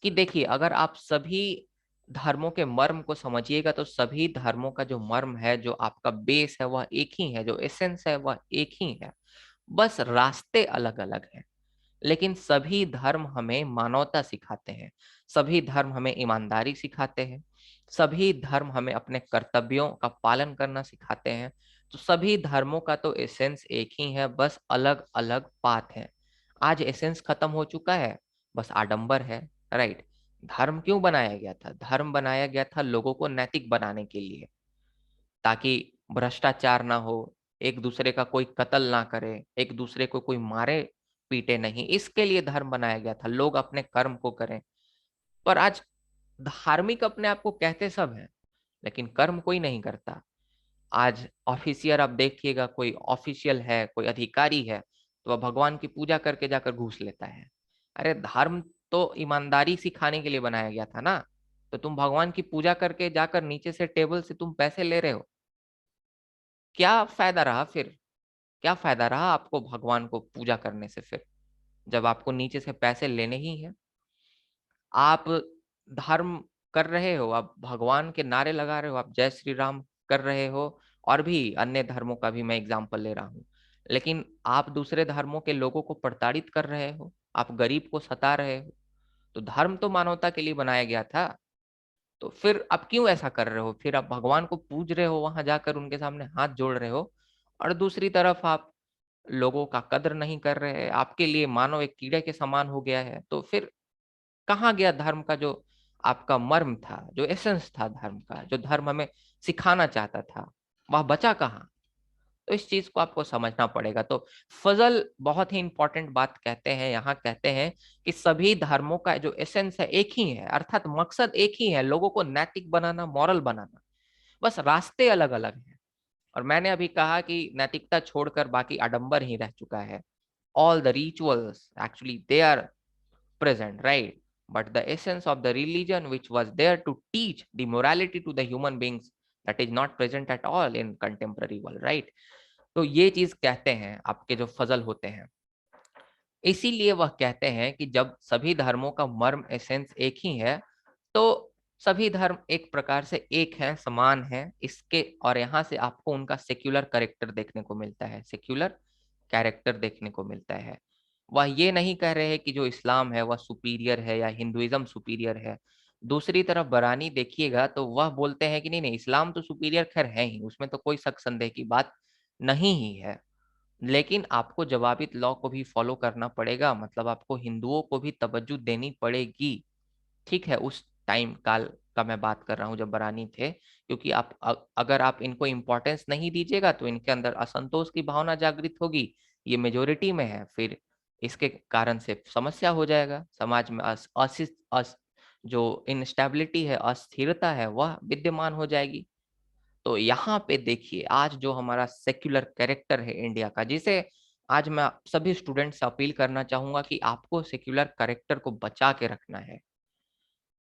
कि देखिए, अगर आप सभी धर्मों के मर्म को समझिएगा तो सभी धर्मों का जो मर्म है, जो आपका बेस है, वह एक ही है, जो एसेंस है वह एक ही है, बस रास्ते अलग अलग हैं। लेकिन सभी धर्म हमें मानवता सिखाते हैं, सभी धर्म हमें ईमानदारी सिखाते हैं, सभी धर्म हमें अपने कर्तव्यों का पालन करना सिखाते हैं। तो सभी धर्मों का तो एसेंस एक ही है, बस अलग अलग पाथ है। आज एसेंस खत्म हो चुका है, बस आडंबर है। राइट। धर्म क्यों बनाया गया था? धर्म बनाया गया था लोगों को नैतिक बनाने के लिए, ताकि भ्रष्टाचार ना हो, एक दूसरे का कोई कत्ल ना करे, एक दूसरे को कोई मारे पीटे नहीं, इसके लिए धर्म बनाया गया था, लोग अपने कर्म को करें। पर आज धार्मिक अपने आप को कहते सब हैं, लेकिन कर्म कोई नहीं करता। आज ऑफिसियर आप देखिएगा, कोई ऑफिशियल है, कोई अधिकारी है, तो वह भगवान की पूजा करके जाकर घूस लेता है। अरे धर्म तो ईमानदारी सिखाने के लिए बनाया गया था ना, तो तुम भगवान की पूजा करके जाकर नीचे से टेबल से तुम पैसे ले रहे हो, क्या फायदा रहा फिर? क्या फायदा रहा आपको भगवान को पूजा करने से फिर, जब आपको नीचे से पैसे लेने ही हैं? आप धर्म कर रहे हो, आप भगवान के नारे लगा रहे हो, आप जय श्री राम कर रहे हो, और भी अन्य धर्मों का भी मैं एग्जांपल ले रहा हूँ, लेकिन आप दूसरे धर्मों के लोगों को प्रताड़ित कर रहे हो, आप गरीब को सता रहे हो। तो धर्म तो मानवता के लिए बनाया गया था, तो फिर आप क्यों ऐसा कर रहे हो? फिर आप भगवान को पूज रहे हो, वहां जाकर उनके सामने हाथ जोड़ रहे हो, और दूसरी तरफ आप लोगों का कद्र नहीं कर रहे हैं, आपके लिए मानव एक कीड़े के समान हो गया है। तो फिर कहाँ गया धर्म का जो आपका मर्म था, जो एसेंस था धर्म का, जो धर्म हमें सिखाना चाहता था, वह बचा कहाँ? तो इस चीज को आपको समझना पड़ेगा। तो फजल बहुत ही इंपॉर्टेंट बात कहते हैं, यहाँ कहते हैं कि सभी धर्मों का जो एसेंस है एक ही है, अर्थात मकसद एक ही है, लोगों को नैतिक बनाना, मॉरल बनाना, बस रास्ते अलग अलग हैं। और मैंने अभी कहा कि नैतिकता छोड़कर बाकी आडंबर ही रह चुका है। All the rituals actually they are present, right? But the essence of the religion, which was there to teach the morality to the human beings, that is not present at all in contemporary world, right? तो ये चीज कहते हैं आपके जो फजल होते हैं। इसीलिए वह कहते हैं कि जब सभी धर्मों का मर्म एसेंस एक ही है, तो सभी धर्म एक प्रकार से एक है, समान है इसके। और यहाँ से आपको उनका सेक्युलर कैरेक्टर देखने को मिलता है, सेक्युलर कैरेक्टर देखने को मिलता है। वह ये नहीं कह रहे हैं कि जो इस्लाम है वह सुपीरियर है या हिंदुइज्म सुपीरियर है। दूसरी तरफ बरानी देखिएगा तो वह बोलते हैं कि नहीं नहीं, इस्लाम तो सुपीरियर खैर है ही, उसमें तो कोई शक संदेह की बात नहीं ही है, लेकिन आपको जवाबित लॉ को भी फॉलो करना पड़ेगा, मतलब आपको हिंदुओं को भी तवज्जो देनी पड़ेगी। ठीक है, उस टाइम काल का मैं बात कर रहा हूँ जब बरानी थे, क्योंकि आप अगर आप इनको इम्पोर्टेंस नहीं दीजिएगा तो इनके अंदर असंतोष की भावना जागृत होगी, ये मेजोरिटी में है, फिर इसके कारण से समस्या हो जाएगा समाज में। जो इनस्टेबिलिटी है, अस्थिरता है, वह विद्यमान हो जाएगी। तो यहाँ पे देखिए, आज जो हमारा सेक्युलर कैरेक्टर है इंडिया का, जिसे आज मैं सभी स्टूडेंट से अपील करना चाहूंगा कि आपको सेक्युलर कैरेक्टर को बचा के रखना है।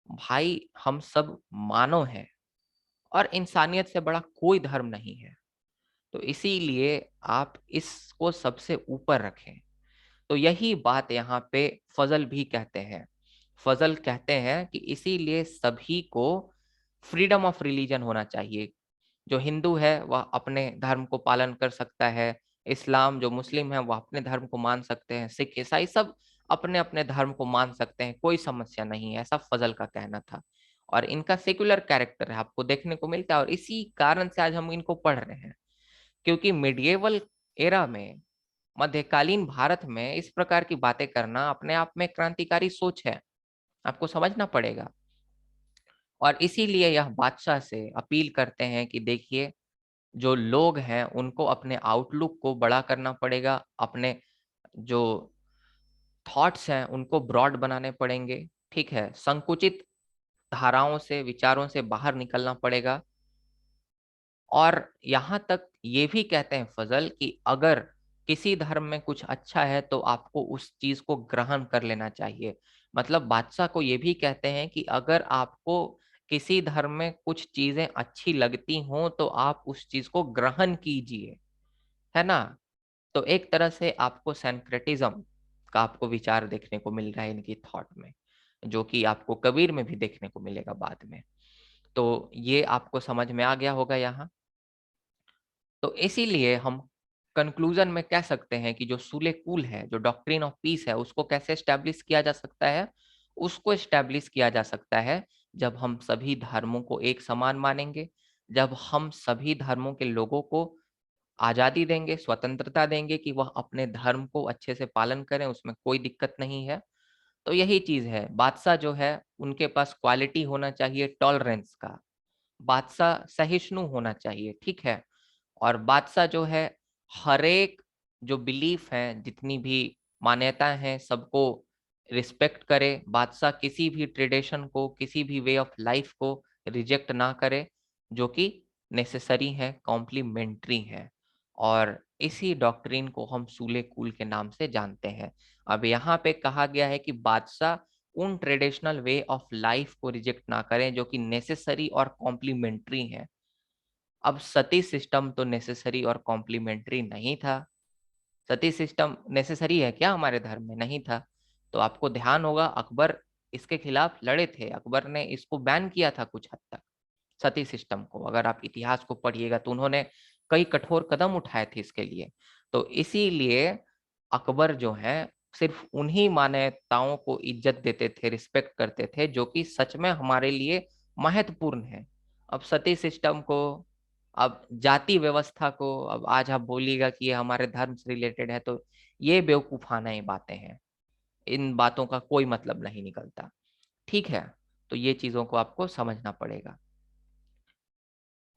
भाई हम सब मानव हैं, और इंसानियत से बड़ा कोई धर्म नहीं है, तो इसीलिए आप इसको सबसे ऊपर रखें। तो यही बात यहाँ पे फजल भी कहते हैं। फजल कहते हैं कि इसीलिए सभी को फ्रीडम ऑफ रिलीजन होना चाहिए। जो हिंदू है वह अपने धर्म को पालन कर सकता है, इस्लाम जो मुस्लिम है वह अपने धर्म को मान सकते हैं, सिख ईसाई सब अपने अपने धर्म को मान सकते हैं, कोई समस्या नहीं है, ऐसा फजल का कहना था। और इनका सेक्युलर कैरेक्टर है आपको देखने को मिलता है, और इसी कारण से आज हम इनको पढ़ रहे हैं। क्योंकि मिडिएवल एरा में, मध्यकालीन भारत में इस प्रकार की बातें करना अपने आप में क्रांतिकारी सोच है, आपको समझना पड़ेगा। और इसीलिए यह बादशाह से अपील करते हैं कि देखिए, जो लोग हैं उनको अपने आउटलुक को बड़ा करना पड़ेगा, अपने जो थॉट्स हैं उनको ब्रॉड बनाने पड़ेंगे, ठीक है, संकुचित धाराओं से, विचारों से बाहर निकलना पड़ेगा। और यहाँ तक ये भी कहते हैं फजल कि अगर किसी धर्म में कुछ अच्छा है तो आपको उस चीज को ग्रहण कर लेना चाहिए। मतलब बादशाह को ये भी कहते हैं कि अगर आपको किसी धर्म में कुछ चीजें अच्छी लगती हों तो आप उस चीज को ग्रहण कीजिए, है ना। तो एक तरह से आपको सैंक्रेटिज्म का आपको विचार देखने को मिल रहा है इनकी थॉट में, जो कि आपको कबीर में भी देखने को मिलेगा बाद में। तो ये आपको समझ में आ गया होगा यहाँ। तो इसीलिए हम कंक्लूजन में कह सकते हैं कि जो सूले कूल है, जो डॉक्ट्रिन ऑफ पीस है, उसको कैसे एस्टेब्लिश किया जा सकता है। उसको एस्टेब्लिश किया जा सकता है जब हम सभी धर्मों को एक समान मानेंगे, जब हम सभी धर्मों के लोगों को आजादी देंगे, स्वतंत्रता देंगे कि वह अपने धर्म को अच्छे से पालन करें, उसमें कोई दिक्कत नहीं है। तो यही चीज है, बादशाह जो है उनके पास क्वालिटी होना चाहिए टॉलरेंस का, बादशाह सहिष्णु होना चाहिए, ठीक है। और बादशाह जो है हर एक जो बिलीफ है, जितनी भी मान्यता है, सबको रिस्पेक्ट करे। बादशाह किसी भी ट्रेडिशन को, किसी भी वे ऑफ लाइफ को रिजेक्ट ना करे, जो कि नेसेसरी है, कॉम्प्लीमेंट्री है। और इसी डॉक्ट्रिन को हम सूले कूल के नाम से जानते हैं। अब यहाँ पे कहा गया है कि बादशाह उन ट्रेडिशनल वे ऑफ लाइफ को रिजेक्ट ना करें जो कि नेसेसरी और कॉम्प्लीमेंट्री है। अब सती सिस्टम तो नेसेसरी और कॉम्प्लीमेंट्री नहीं था। सती सिस्टम नेसेसरी है क्या हमारे धर्म में? नहीं था। तो आपको ध्यान होगा अकबर इसके खिलाफ लड़े थे, अकबर ने इसको बैन किया था कुछ हद तक, सती सिस्टम को। अगर आप इतिहास को पढ़िएगा तो उन्होंने कई कठोर कदम उठाए थे इसके लिए। तो इसीलिए अकबर जो है सिर्फ उन्हीं मान्यताओं को इज्जत देते थे, रिस्पेक्ट करते थे, जो कि सच में हमारे लिए महत्वपूर्ण है। अब सती सिस्टम को, अब जाति व्यवस्था को, अब आज आप बोलिएगा कि ये हमारे धर्म से रिलेटेड है, तो ये बेवकूफाना ही बातें हैं, इन बातों का कोई मतलब नहीं निकलता, ठीक है। तो ये चीजों को आपको समझना पड़ेगा।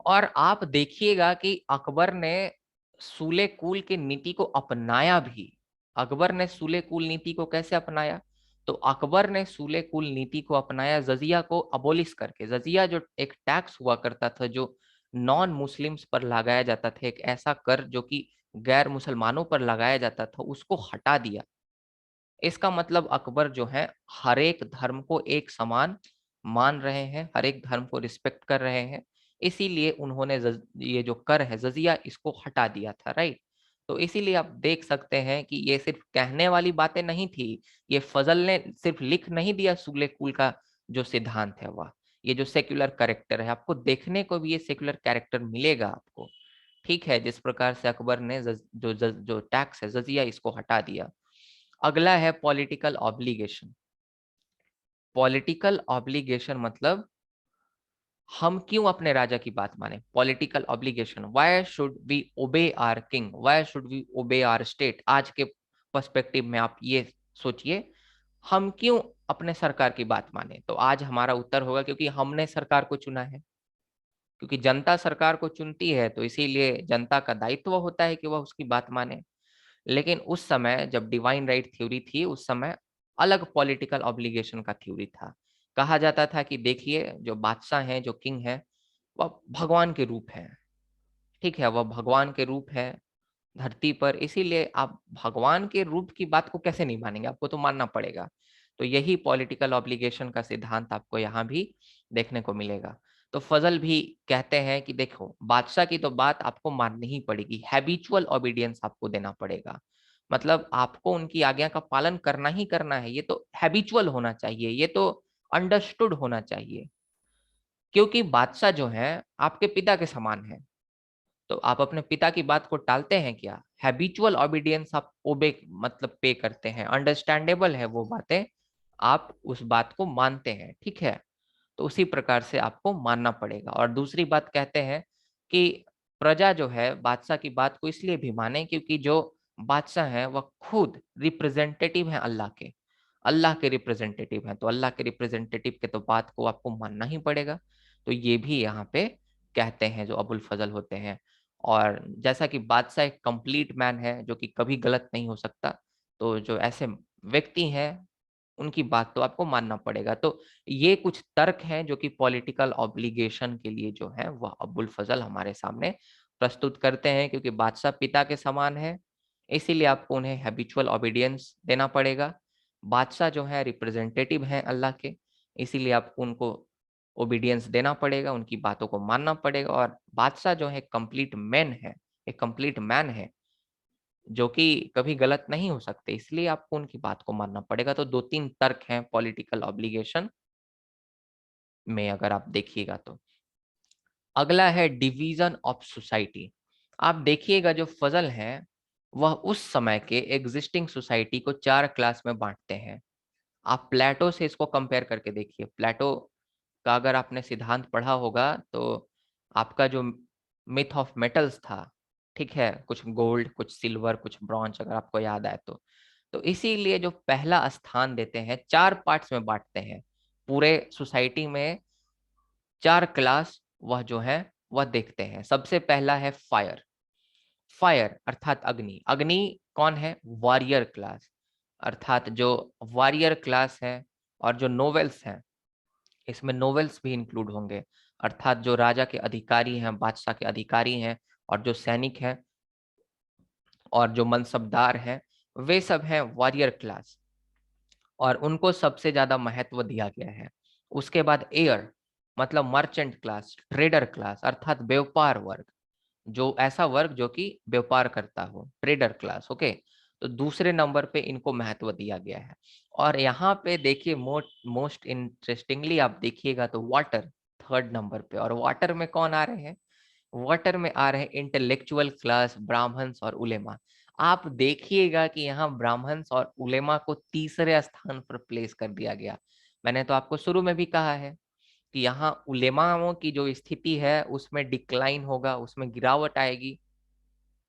और आप देखिएगा कि अकबर ने सूले कुल की नीति को अपनाया भी। अकबर ने सूले कुल नीति को कैसे अपनाया? तो अकबर ने सूले कुल नीति को अपनाया जजिया को अबोलिश करके। जजिया जो एक टैक्स हुआ करता था, जो नॉन मुस्लिम्स पर लगाया जाता था, एक ऐसा कर जो कि गैर मुसलमानों पर लगाया जाता था, उसको हटा दिया। इसका मतलब अकबर जो है हर एक धर्म को एक समान मान रहे हैं, हर एक धर्म को रिस्पेक्ट कर रहे हैं। इसीलिए उन्होंने ये जो कर है जजिया, इसको हटा दिया था, राइट। तो इसीलिए आप देख सकते हैं कि ये सिर्फ कहने वाली बातें नहीं थी, ये फजल ने सिर्फ लिख नहीं दिया सूले कुल का जो सिद्धांत है वह। ये जो सेक्युलर कैरेक्टर है, आपको देखने को भी ये सेक्युलर कैरेक्टर मिलेगा आपको, ठीक है। जिस प्रकार से अकबर ने जो टैक्स है जजिया, इसको हटा दिया। अगला है पॉलिटिकल ऑब्लिगेशन। पॉलिटिकल ऑब्लिगेशन मतलब हम क्यों अपने राजा की बात माने। Political obligation, why should we obey our king, why should we obey our state. आज के पर्सपेक्टिव में आप ये सोचिए, हम क्यों अपने सरकार की बात माने। तो आज हमारा उत्तर होगा क्योंकि हमने सरकार को चुना है, क्योंकि जनता सरकार को चुनती है, तो इसीलिए जनता का दायित्व होता है कि वह उसकी बात माने। लेकिन उस समय जब डिवाइन राइट थ्योरी थी, उस समय अलग पॉलिटिकल ऑब्लिगेशन का थ्योरी था। कहा जाता था कि देखिए, जो बादशाह हैं, जो किंग है, वह भगवान के रूप है, ठीक है, वह भगवान के रूप है धरती पर। इसीलिए आप भगवान के रूप की बात को कैसे नहीं मानेंगे, आपको तो मानना पड़ेगा। तो यही पॉलिटिकल ऑब्लिगेशन का सिद्धांत आपको यहाँ भी देखने को मिलेगा। तो फजल भी कहते हैं कि देखो, बादशाह की तो बात आपको माननी ही पड़ेगी, हैबिचुअल ओबीडियंस आपको देना पड़ेगा। मतलब आपको उनकी आज्ञा का पालन करना ही करना है, ये तो हैबिचुअल होना चाहिए, ये तो अंडरस्टूड होना चाहिए। क्योंकि बादशाह जो है आपके पिता के समान है। तो आप अपने पिता की बात को टालते हैं क्या? हैबिचुअल ओबीडियंस आप ओबे मतलब पे करते हैं, अंडरस्टैंडेबल है वो बातें, आप उस बात को मानते हैं, ठीक है। तो उसी प्रकार से आपको मानना पड़ेगा। और दूसरी बात कहते हैं कि प्रजा जो है बादशाह की बात को इसलिए भी माने क्योंकि जो बादशाह है वह खुद रिप्रेजेंटेटिव है अल्लाह के, अल्लाह के रिप्रेजेंटेटिव हैं, तो अल्लाह के रिप्रेजेंटेटिव के तो बात को आपको मानना ही पड़ेगा। तो ये भी यहाँ पे कहते हैं जो अबुल फजल होते हैं। और जैसा कि बादशाह एक कंप्लीट मैन है जो कि कभी गलत नहीं हो सकता, तो जो ऐसे व्यक्ति हैं उनकी बात तो आपको मानना पड़ेगा। तो ये कुछ तर्क हैं जो कि पॉलिटिकल ऑब्लिगेशन के लिए जो है वह अबुल फजल हमारे सामने प्रस्तुत करते हैं। क्योंकि बादशाह पिता के समान है, इसीलिए आपको उन्हें हैबिचुअल ओबीडियंस देना पड़ेगा। बादशाह जो है रिप्रेजेंटेटिव हैं अल्लाह के, इसीलिए आपको उनको ओबीडियंस देना पड़ेगा, उनकी बातों को मानना पड़ेगा। और बादशाह जो है कंप्लीट मैन है, एक कंप्लीट मैन है जो कि कभी गलत नहीं हो सकते, इसलिए आपको उनकी बात को मानना पड़ेगा। तो 2-3 तर्क हैं पॉलिटिकल ऑब्लिगेशन में, अगर आप देखिएगा तो। अगला है डिवीजन ऑफ सोसाइटी। आप देखिएगा जो फजल है वह उस समय के एग्जिस्टिंग सोसाइटी को 4 क्लास में बांटते हैं। आप प्लेटो से इसको कंपेयर करके देखिए। प्लेटो का अगर आपने सिद्धांत पढ़ा होगा तो आपका जो मिथ ऑफ मेटल्स था, ठीक है, कुछ गोल्ड, कुछ सिल्वर, कुछ ब्रॉन्ज, अगर आपको याद आए तो इसीलिए जो पहला स्थान देते हैं 4 पार्ट्स में बांटते हैं। पूरे सोसाइटी में 4 क्लास वह जो है वह देखते हैं। सबसे पहला है फायर। फायर अर्थात अग्नि। अग्नि कौन है? वॉरियर क्लास, अर्थात जो वॉरियर क्लास है। और जो नोवेल्स हैं, इसमें नोवेल्स भी इंक्लूड होंगे, अर्थात जो राजा के अधिकारी हैं, बादशाह के अधिकारी हैं, और जो सैनिक हैं और जो मनसबदार हैं, वे सब हैं वॉरियर क्लास, और उनको सबसे ज्यादा महत्व दिया गया है। उसके बाद एयर मतलब मर्चेंट क्लास, ट्रेडर क्लास, अर्थात व्यापार वर्ग, जो ऐसा वर्ग जो कि व्यापार करता हो, ट्रेडर क्लास। ओके, तो दूसरे नंबर पे इनको महत्व दिया गया है। और यहाँ पे देखिए मोस्ट इंटरेस्टिंगली आप देखिएगा तो वाटर थर्ड नंबर पे। और वाटर में कौन आ रहे हैं? वाटर में आ रहे हैं इंटेलेक्चुअल क्लास, ब्राह्मण्स और उलेमा। आप देखिएगा कि यहाँ ब्राह्मण्स और उलेमा को तीसरे स्थान पर प्लेस कर दिया गया। मैंने तो आपको शुरू में भी कहा है कि यहाँ उलेमाओं की जो स्थिति है उसमें डिक्लाइन होगा, उसमें गिरावट आएगी,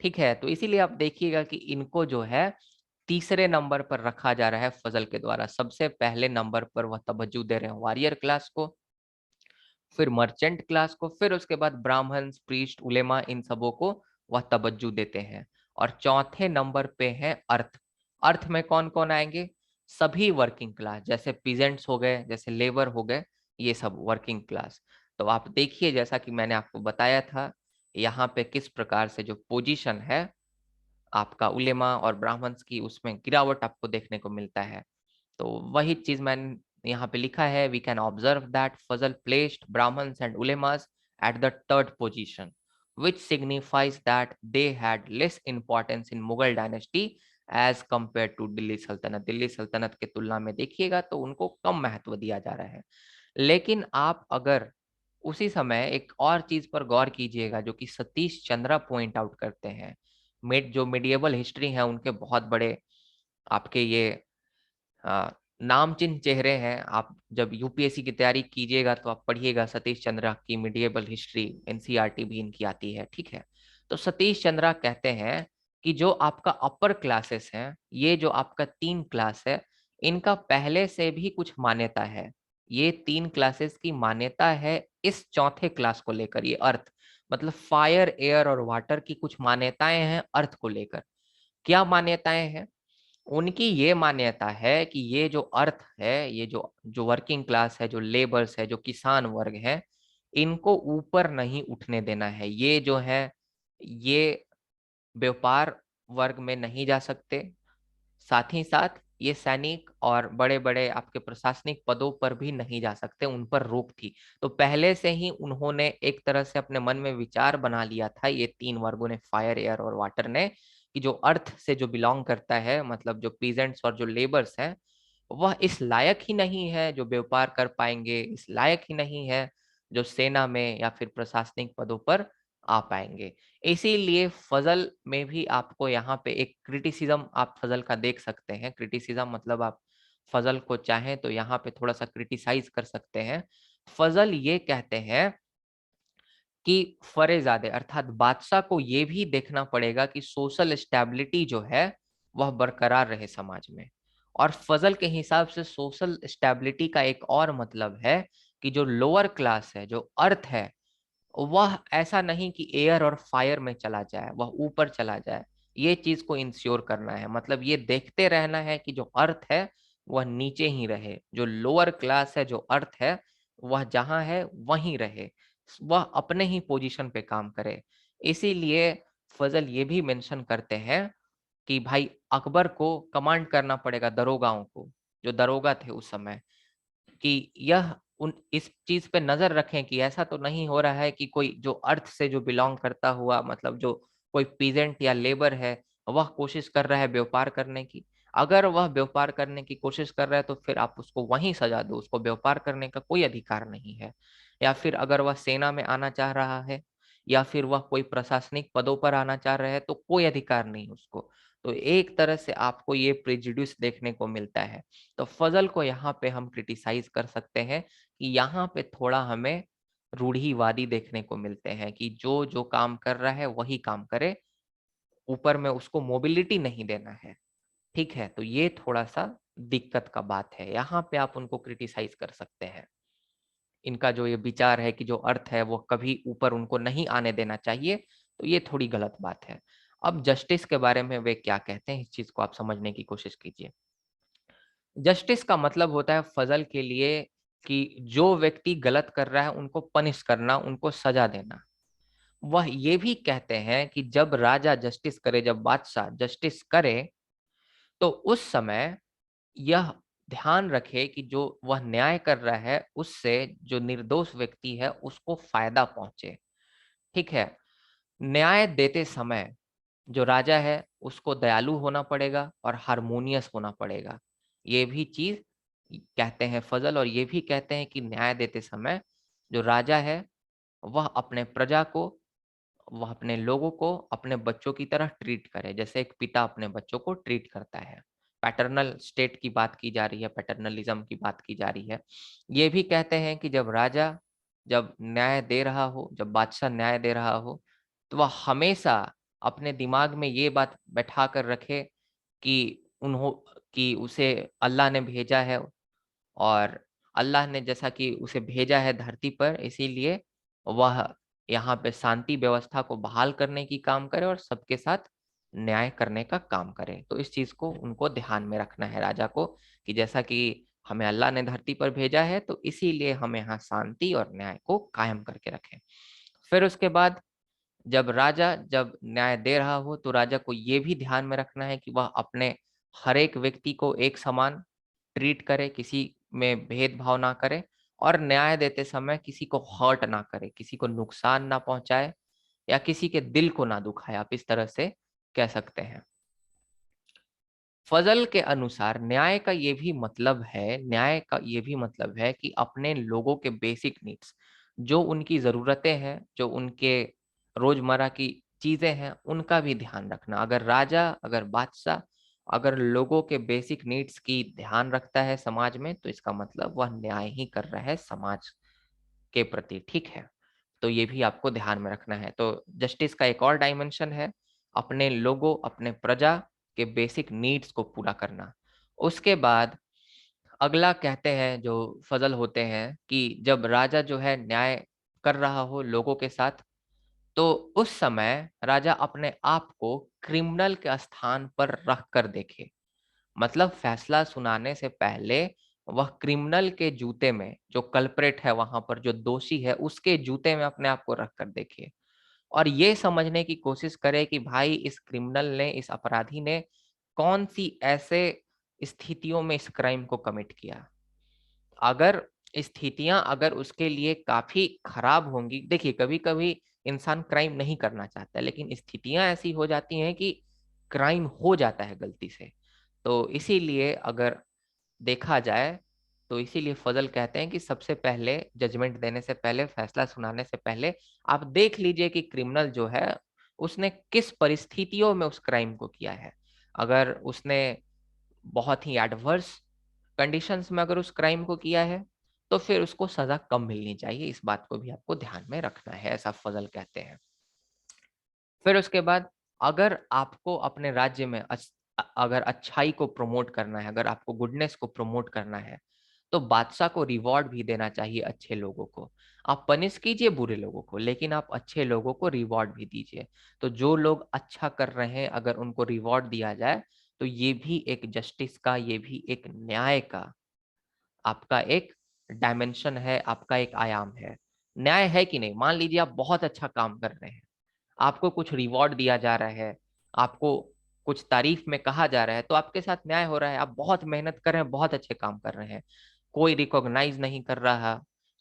ठीक है। तो इसीलिए आप देखिएगा कि इनको जो है तीसरे नंबर पर रखा जा रहा है फजल के द्वारा। सबसे पहले नंबर पर वह तवज्जो दे रहे हैं वॉरियर क्लास को, फिर मर्चेंट क्लास को, फिर उसके बाद ब्राह्मण, प्रीस्ट, उलेमा, इन सबों को वह तवज्जो देते हैं। और चौथे नंबर पे है अर्थ। अर्थ में कौन कौन आएंगे? सभी वर्किंग क्लास, जैसे पीजेंट्स हो गए, जैसे लेबर हो गए, ये सब वर्किंग क्लास। तो आप देखिए जैसा कि मैंने आपको बताया था यहाँ पे किस प्रकार से जो पोजीशन है आपका उलेमा और ब्राह्मण्स की, उसमें गिरावट आपको देखने को मिलता है। तो वही चीज मैंने यहाँ पे लिखा है, we can observe that Fazl placed Brahmins and ulemas at the third position, which signifies that they had less importance in Mughal dynasty as compared to Delhi Sultanate. Delhi सल्तनत के तुलना में देखिएगा तो उनको कम महत्व दिया जा रहा है। लेकिन आप अगर उसी समय एक और चीज पर गौर कीजिएगा जो कि सतीश चंद्रा पॉइंट आउट करते हैं। जो मिडिएबल हिस्ट्री है उनके बहुत बड़े आपके ये नामचीन चेहरे हैं। आप जब यूपीएससी की तैयारी कीजिएगा तो आप पढ़िएगा सतीश चंद्रा की मिडिएबल हिस्ट्री, एनसीईआरटी भी इनकी आती है, ठीक है। तो सतीश चंद्रा कहते हैं कि जो आपका अपर क्लासेस हैं, ये जो आपका 3 क्लास है, इनका पहले से भी कुछ मान्यता है। ये 3 क्लासेस की मान्यता है इस चौथे क्लास को लेकर। ये अर्थ मतलब फायर, एयर और वाटर की कुछ मान्यताएं हैं अर्थ को लेकर। क्या मान्यताएं हैं? उनकी ये मान्यता है कि ये जो अर्थ है, ये जो जो वर्किंग क्लास है, जो लेबर्स है, जो किसान वर्ग है, इनको ऊपर नहीं उठने देना है। ये जो है ये व्यापार वर्ग में नहीं जा सकते। साथ ही साथ ये सैनिक और बड़े बड़े आपके प्रशासनिक पदों पर भी नहीं जा सकते, उन पर रोक थी। तो पहले से ही उन्होंने एक तरह से अपने मन में विचार बना लिया था, ये 3 वर्गों ने, फायर, एयर और वाटर ने, कि जो अर्थ से जो बिलोंग करता है, मतलब जो पीजेंट्स और जो लेबर्स हैं, वह इस लायक ही नहीं है जो व्यापार कर पाएंगे, इस लायक ही नहीं है जो सेना में या फिर प्रशासनिक पदों पर आ पाएंगे। इसीलिए फजल में भी आपको यहाँ पे एक क्रिटिसिज्म आप फजल का देख सकते हैं। क्रिटिसिज्म मतलब आप फजल को चाहें तो यहाँ पे थोड़ा सा क्रिटिसाइज कर सकते हैं। फजल ये कहते हैं कि फरेजादे अर्थात बादशाह को ये भी देखना पड़ेगा कि सोशल स्टेबिलिटी जो है वह बरकरार रहे समाज में। और फजल के हिसाब से सोशल स्टेबिलिटी का एक और मतलब है कि जो लोअर क्लास है, जो अर्थ है, वह ऐसा नहीं कि एयर और फायर में चला जाए, वह ऊपर चला जाए। ये चीज को इंश्योर करना है, मतलब ये देखते रहना है कि जो अर्थ है वह नीचे ही रहे, जो लोअर क्लास है, जो अर्थ है, वह जहां है वहीं रहे, वह अपने ही पोजीशन पे काम करे। इसीलिए फजल ये भी मेंशन करते हैं कि भाई अकबर को कमांड करना पड़ेगा दरोगाओं को, जो दरोगा थे उस समय, कि यह उन इस चीज पे नजर रखें कि ऐसा तो नहीं हो रहा है कि कोई जो अर्थ से जो बिलोंग करता हुआ, मतलब जो कोई पीजेंट या लेबर है, वह कोशिश कर रहा है व्यापार करने की। अगर वह व्यापार करने की कोशिश कर रहा है तो फिर आप उसको वहीं सजा दो, उसको व्यापार करने का कोई अधिकार नहीं है। या फिर अगर वह सेना में आना चाह रहा है या फिर वह कोई प्रशासनिक पदों पर आना चाह रहा है तो कोई अधिकार नहीं उसको। तो एक तरह से आपको ये प्रेजुडिस देखने को मिलता है। तो फजल को यहाँ पे हम क्रिटिसाइज कर सकते हैं कि यहाँ पे थोड़ा हमें रूढ़िवादी देखने को मिलते हैं कि जो जो काम कर रहा है वही काम करे, ऊपर में उसको मोबिलिटी नहीं देना है। ठीक है, तो ये थोड़ा सा दिक्कत का बात है, यहाँ पे आप उनको क्रिटिसाइज कर सकते हैं। इनका जो ये विचार है कि जो अर्थ है वो कभी ऊपर उनको नहीं आने देना चाहिए, तो ये थोड़ी गलत बात है। अब जस्टिस के बारे में वे क्या कहते हैं, इस चीज को आप समझने की कोशिश कीजिए। जस्टिस का मतलब होता है फजल के लिए कि जो व्यक्ति गलत कर रहा है उनको पनिश करना, उनको सजा देना। वह ये भी कहते हैं कि जब राजा जस्टिस करे, जब बादशाह जस्टिस करे, तो उस समय यह ध्यान रखे कि जो वह न्याय कर रहा है उससे जो निर्दोष व्यक्ति है उसको फायदा पहुंचे। ठीक है, न्याय देते समय जो राजा है उसको दयालु होना पड़ेगा और हारमोनियस होना पड़ेगा। ये भी चीज कहते हैं फजल, और ये भी कहते हैं कि न्याय देते समय जो राजा है वह अपने प्रजा को, वह अपने लोगों को अपने बच्चों की तरह ट्रीट करे, जैसे एक पिता अपने बच्चों को ट्रीट करता है। पैटर्नल स्टेट की बात की जा रही है, पैटर्नलिज्म की बात की जा रही है। ये भी कहते हैं कि जब राजा जब न्याय दे रहा हो, जब बादशाह न्याय दे रहा हो, तो वह हमेशा अपने दिमाग में ये बात बैठा कर रखे कि उन्हों कि उसे अल्लाह ने भेजा है, और अल्लाह ने जैसा कि उसे भेजा है धरती पर, इसीलिए वह यहाँ पे शांति व्यवस्था को बहाल करने की काम करे और सबके साथ न्याय करने का काम करे। तो इस चीज को उनको ध्यान में रखना है राजा को, कि जैसा कि हमें अल्लाह ने धरती पर भेजा है तो इसीलिए हमें यहाँ शांति और न्याय को कायम करके रखें। फिर उसके बाद जब न्याय दे रहा हो तो राजा को ये भी ध्यान में रखना है कि वह अपने हर एक व्यक्ति को एक समान ट्रीट करे, किसी में भेदभाव ना करे, और न्याय देते समय किसी को हर्ट ना करे, किसी को नुकसान ना पहुंचाए या किसी के दिल को ना दुखाए, आप इस तरह से कह सकते हैं। फजल के अनुसार न्याय का ये भी मतलब है कि अपने लोगों के बेसिक नीड्स, जो उनकी ज़रूरतें हैं, जो उनके रोजमर्रा की चीज़ें हैं, उनका भी ध्यान रखना। अगर राजा, अगर बादशाह, अगर लोगों के बेसिक नीड्स की ध्यान रखता है समाज में, तो इसका मतलब वह न्याय ही कर रहा है समाज के प्रति। ठीक है, तो ये भी आपको ध्यान में रखना है। तो जस्टिस का एक और डायमेंशन है अपने लोगों, अपने प्रजा के बेसिक नीड्स को पूरा करना। उसके बाद अगला कहते हैं जो फजल होते हैं कि जब राजा जो है न्याय कर रहा हो लोगों के साथ, तो उस समय राजा अपने आप को क्रिमिनल के स्थान पर रख कर देखे। मतलब फैसला सुनाने से पहले वह क्रिमिनल के जूते में, जो कल्प्रेट है वहां पर, जो दोषी है, उसके जूते में अपने आप को रख कर देखे और ये समझने की कोशिश करे कि भाई इस क्रिमिनल ने, इस अपराधी ने कौन सी ऐसे स्थितियों में इस क्राइम को कमिट किया। अगर स्थितियां अगर उसके लिए काफी खराब होंगी, देखिए कभी कभी इंसान क्राइम नहीं करना चाहता है लेकिन स्थितियां ऐसी हो जाती हैं कि क्राइम हो जाता है गलती से। तो इसीलिए अगर देखा जाए तो इसीलिए फजल कहते हैं कि सबसे पहले जजमेंट देने से पहले, फैसला सुनाने से पहले आप देख लीजिए कि क्रिमिनल जो है उसने किस परिस्थितियों में उस क्राइम को किया है। अगर उसने बहुत ही एडवर्स कंडीशंस में अगर उस क्राइम को किया है तो फिर उसको सजा कम मिलनी चाहिए। इस बात को भी आपको ध्यान में रखना है, ऐसा फजल कहते हैं। फिर उसके बाद अगर आपको अपने राज्य में अगर अच्छाई को प्रमोट करना है, अगर आपको गुडनेस को प्रमोट करना है, तो बादशाह को रिवॉर्ड भी देना चाहिए अच्छे लोगों को। आप पनिश कीजिए बुरे लोगों को, लेकिन आप अच्छे लोगों को रिवॉर्ड भी दीजिए। तो जो लोग अच्छा कर रहे हैं अगर उनको रिवॉर्ड दिया जाए तो ये भी एक जस्टिस का, ये भी एक न्याय का आपका एक डायमेंशन है, आपका एक आयाम है। न्याय है कि नहीं? मान लीजिए आप बहुत अच्छा काम कर रहे हैं, आपको कुछ रिवॉर्ड दिया जा रहा है, आपको कुछ तारीफ में कहा जा रहा है, तो आपके साथ न्याय हो रहा है। आप बहुत मेहनत कर रहे हैं, बहुत अच्छे काम कर रहे हैं, कोई रिकॉग्नाइज नहीं कर रहा,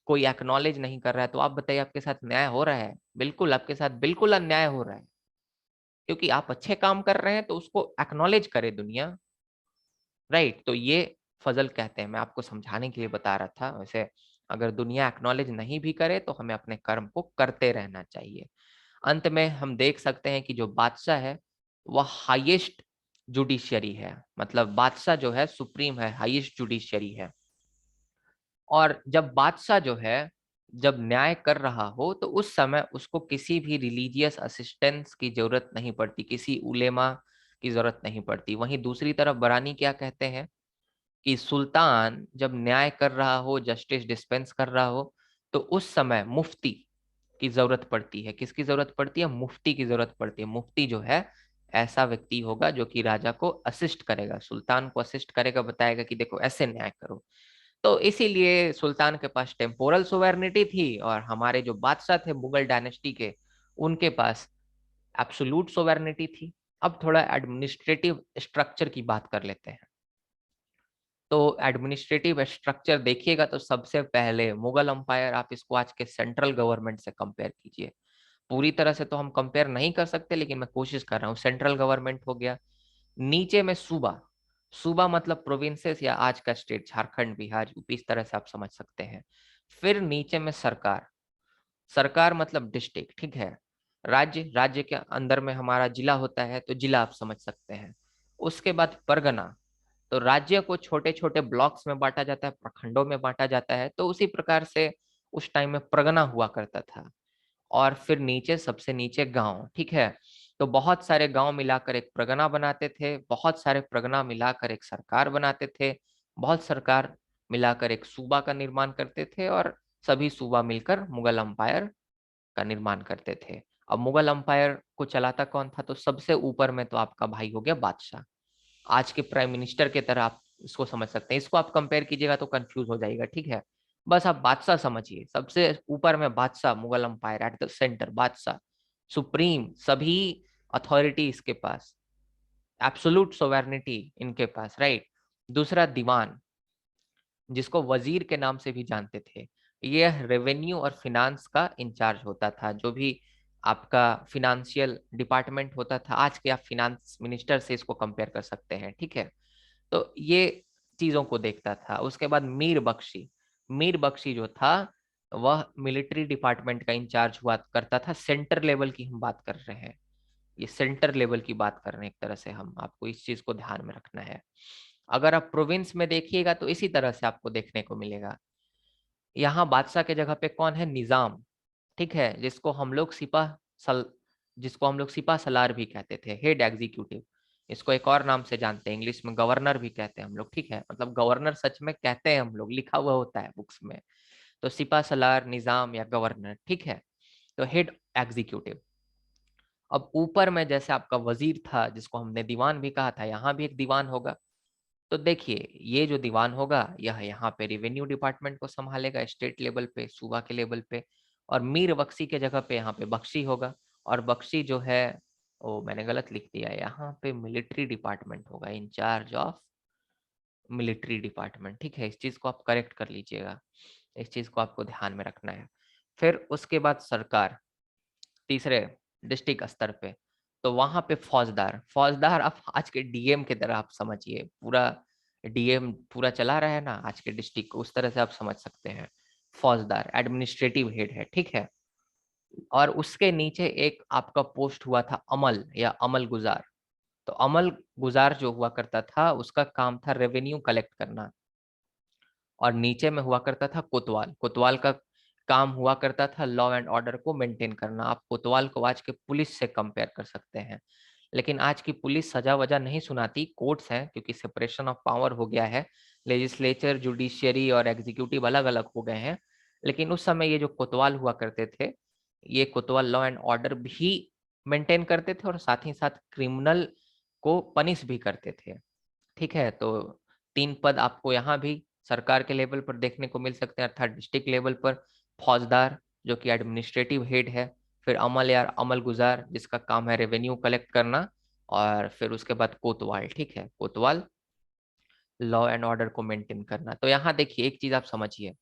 कोई एक्नॉलेज नहीं कर रहा है, तो आप बताइए आपके साथ न्याय हो रहा है? बिल्कुल आपके साथ बिल्कुल अन्याय हो रहा है, क्योंकि आप अच्छे काम कर रहे हैं तो उसको एक्नॉलेज करे दुनिया। राइट? तो ये फजल कहते हैं, मैं आपको समझाने के लिए बता रहा था। वैसे अगर दुनिया एक्नॉलेज नहीं भी करे तो हमें अपने कर्म को करते रहना चाहिए। अंत में हम देख सकते हैं कि जो बादशाह है वह हाईएस्ट जुडिशियरी है, मतलब बादशाह जो है सुप्रीम है, हाईएस्ट जुडिशियरी है। और जब बादशाह जो है जब न्याय कर रहा हो तो उस समय उसको किसी भी रिलीजियस असिस्टेंस की जरूरत नहीं पड़ती, किसी उलेमा की जरूरत नहीं पड़ती। वहीं दूसरी तरफ बरानी क्या कहते हैं कि सुल्तान जब न्याय कर रहा हो, जस्टिस डिस्पेंस कर रहा हो, तो उस समय मुफ्ती की जरूरत पड़ती है। किसकी जरूरत पड़ती है? मुफ्ती की जरूरत पड़ती है। मुफ्ती जो है ऐसा व्यक्ति होगा जो कि राजा को असिस्ट करेगा, सुल्तान को असिस्ट करेगा, बताएगा कि देखो ऐसे न्याय करो। तो इसीलिए सुल्तान के पास टेम्पोरल सोवेर्निटी थी और हमारे जो बादशाह थे मुगल डायनेस्टी के, उनके पास एब्सोल्यूट सोवेर्निटी थी। अब थोड़ा एडमिनिस्ट्रेटिव स्ट्रक्चर की बात कर लेते हैं। तो एडमिनिस्ट्रेटिव स्ट्रक्चर देखिएगा तो सबसे पहले मुगल अंपायर, आप इसको आज के सेंट्रल गवर्नमेंट से कंपेयर कीजिए। पूरी तरह से तो हम कंपेयर नहीं कर सकते, लेकिन मैं कोशिश कर रहा हूँ। सेंट्रल गवर्नमेंट हो गया, नीचे में सूबा, सूबा मतलब प्रोविंसेस या आज का स्टेट, झारखंड, बिहार, यूपी, इस तरह से आप समझ सकते हैं। फिर नीचे में सरकार, सरकार मतलब डिस्ट्रिक्ट, ठीक है। राज्य, राज्य के अंदर में हमारा जिला होता है, तो जिला आप समझ सकते हैं। उसके बाद परगना, तो राज्य को छोटे छोटे ब्लॉक्स में बांटा जाता है, प्रखंडों में बांटा जाता है, तो उसी प्रकार से उस टाइम में परगना हुआ करता था। और फिर नीचे, सबसे नीचे गांव, ठीक है। तो बहुत सारे गांव मिलाकर एक परगना बनाते थे, बहुत सारे परगना मिलाकर एक सरकार बनाते थे, बहुत सरकार मिलाकर एक सूबा का निर्माण करते थे, और सभी सूबा मिलकर मुगल अंपायर का निर्माण करते थे। अब मुगल अंपायर को चलाता कौन था? तो सबसे ऊपर में तो आपका भाई हो गया बादशाह, आज के प्राइम मिनिस्टर की तरह आप इसको समझ सकते हैं। इसको आप कंपेयर कीजिएगा तो कंफ्यूज हो जाएगा, ठीक है। बस आप बादशाह समझिए, सबसे ऊपर में बादशाह, Mughal umpire at the centre, बादशाह सुप्रीम, सभी अथॉरिटी इसके पास, एब्सोल्यूट सोवेर्निटी इनके पास, राइट। दूसरा दीवान, जिसको वजीर के नाम से भी जानते थे, यह रेवेन्यू और फिनांस का इंचार्ज होता था। जो भी आपका फिनेंशियल डिपार्टमेंट होता था, आज के आप फिनांस मिनिस्टर से इसको कंपेयर कर सकते हैं, ठीक है। तो ये चीजों को देखता था। उसके बाद मीर बख्शी, मीर बख्शी जो था वह मिलिट्री डिपार्टमेंट का इंचार्ज हुआ करता था। सेंटर लेवल की हम बात कर रहे हैं, ये सेंटर लेवल की बात कर रहे हैं एक तरह से हम, आपको इस चीज को ध्यान में रखना है। अगर आप प्रोविंस में देखिएगा तो इसी तरह से आपको देखने को मिलेगा। यहाँ बादशाह के जगह पे कौन है? निजाम, ठीक है, सल जिसको हम लोग सिपा सलार भी कहते थे, हेड एग्जीक्यूटिव। इसको एक और नाम से जानते हैं, इंग्लिश में गवर्नर भी कहते हैं हम लोग, ठीक है। मतलब गवर्नर सच में कहते हैं हम लोग, लिखा हुआ होता है बुक्स में। तो सिपा सलार, निजाम या गवर्नर, ठीक है। तो हेड एग्जीक्यूटिव। अब ऊपर में जैसे आपका वजीर था, जिसको हमने दीवान भी कहा था, यहाँ भी एक दीवान होगा। तो देखिए, ये जो दीवान होगा यह यहाँ पे रेवेन्यू डिपार्टमेंट को संभालेगा, स्टेट लेवल पे, सूबा के लेवल पे। और मीर बख्शी के जगह पे यहाँ पे बख्शी होगा। और बख्शी जो है, ओ मैंने गलत लिख दिया, यहाँ पे मिलिट्री डिपार्टमेंट होगा, इंचार्ज ऑफ मिलिट्री डिपार्टमेंट, ठीक है। इस चीज को आप करेक्ट कर लीजिएगा, इस चीज को आपको ध्यान में रखना है। फिर उसके बाद सरकार, तीसरे डिस्ट्रिक्ट स्तर पे, तो वहां पे फौजदार, फौजदार आप आज के डीएम की तरह आप समझिए, पूरा डीएम पूरा चला रहा है ना आज के डिस्ट्रिक्ट को, उस तरह से आप समझ सकते हैं। फौजदार एडमिनिस्ट्रेटिव हेड है, ठीक है। और उसके नीचे एक आपका पोस्ट हुआ था अमल या अमल गुजार। तो अमल गुजार जो हुआ करता था उसका काम था रेवेन्यू कलेक्ट करना। और नीचे में हुआ करता था कोतवाल। कोतवाल का काम हुआ करता था लॉ एंड ऑर्डर को मेंटेन करना। आप कोतवाल को आज के पुलिस से कंपेयर कर सकते हैं। लेकिन आज की पुलिस सजा वजह नहीं सुनाती, कोर्ट्स हैं, क्योंकि सेपरेशन ऑफ पावर हो गया है। लेजिस्लेचर, जुडिशियरी और एग्जीक्यूटिव अलग अलग हो गए हैं। लेकिन उस समय ये जो कोतवाल हुआ करते थे, ये कोतवाल लॉ एंड ऑर्डर भी मेंटेन करते थे और साथ ही साथ क्रिमिनल को पनिश भी करते थे। ठीक है, तो 3 पद आपको यहाँ भी सरकार के लेवल पर देखने को मिल सकते हैं, अर्थात डिस्ट्रिक्ट लेवल पर फौजदार जो कि एडमिनिस्ट्रेटिव हेड है, फिर अमल या अमल गुजार जिसका काम है रेवेन्यू कलेक्ट करना, और फिर उसके बाद कोतवाल। ठीक है, कोतवाल लॉ एंड ऑर्डर को मेंटेन करना। तो यहाँ देखिए एक चीज आप समझिए,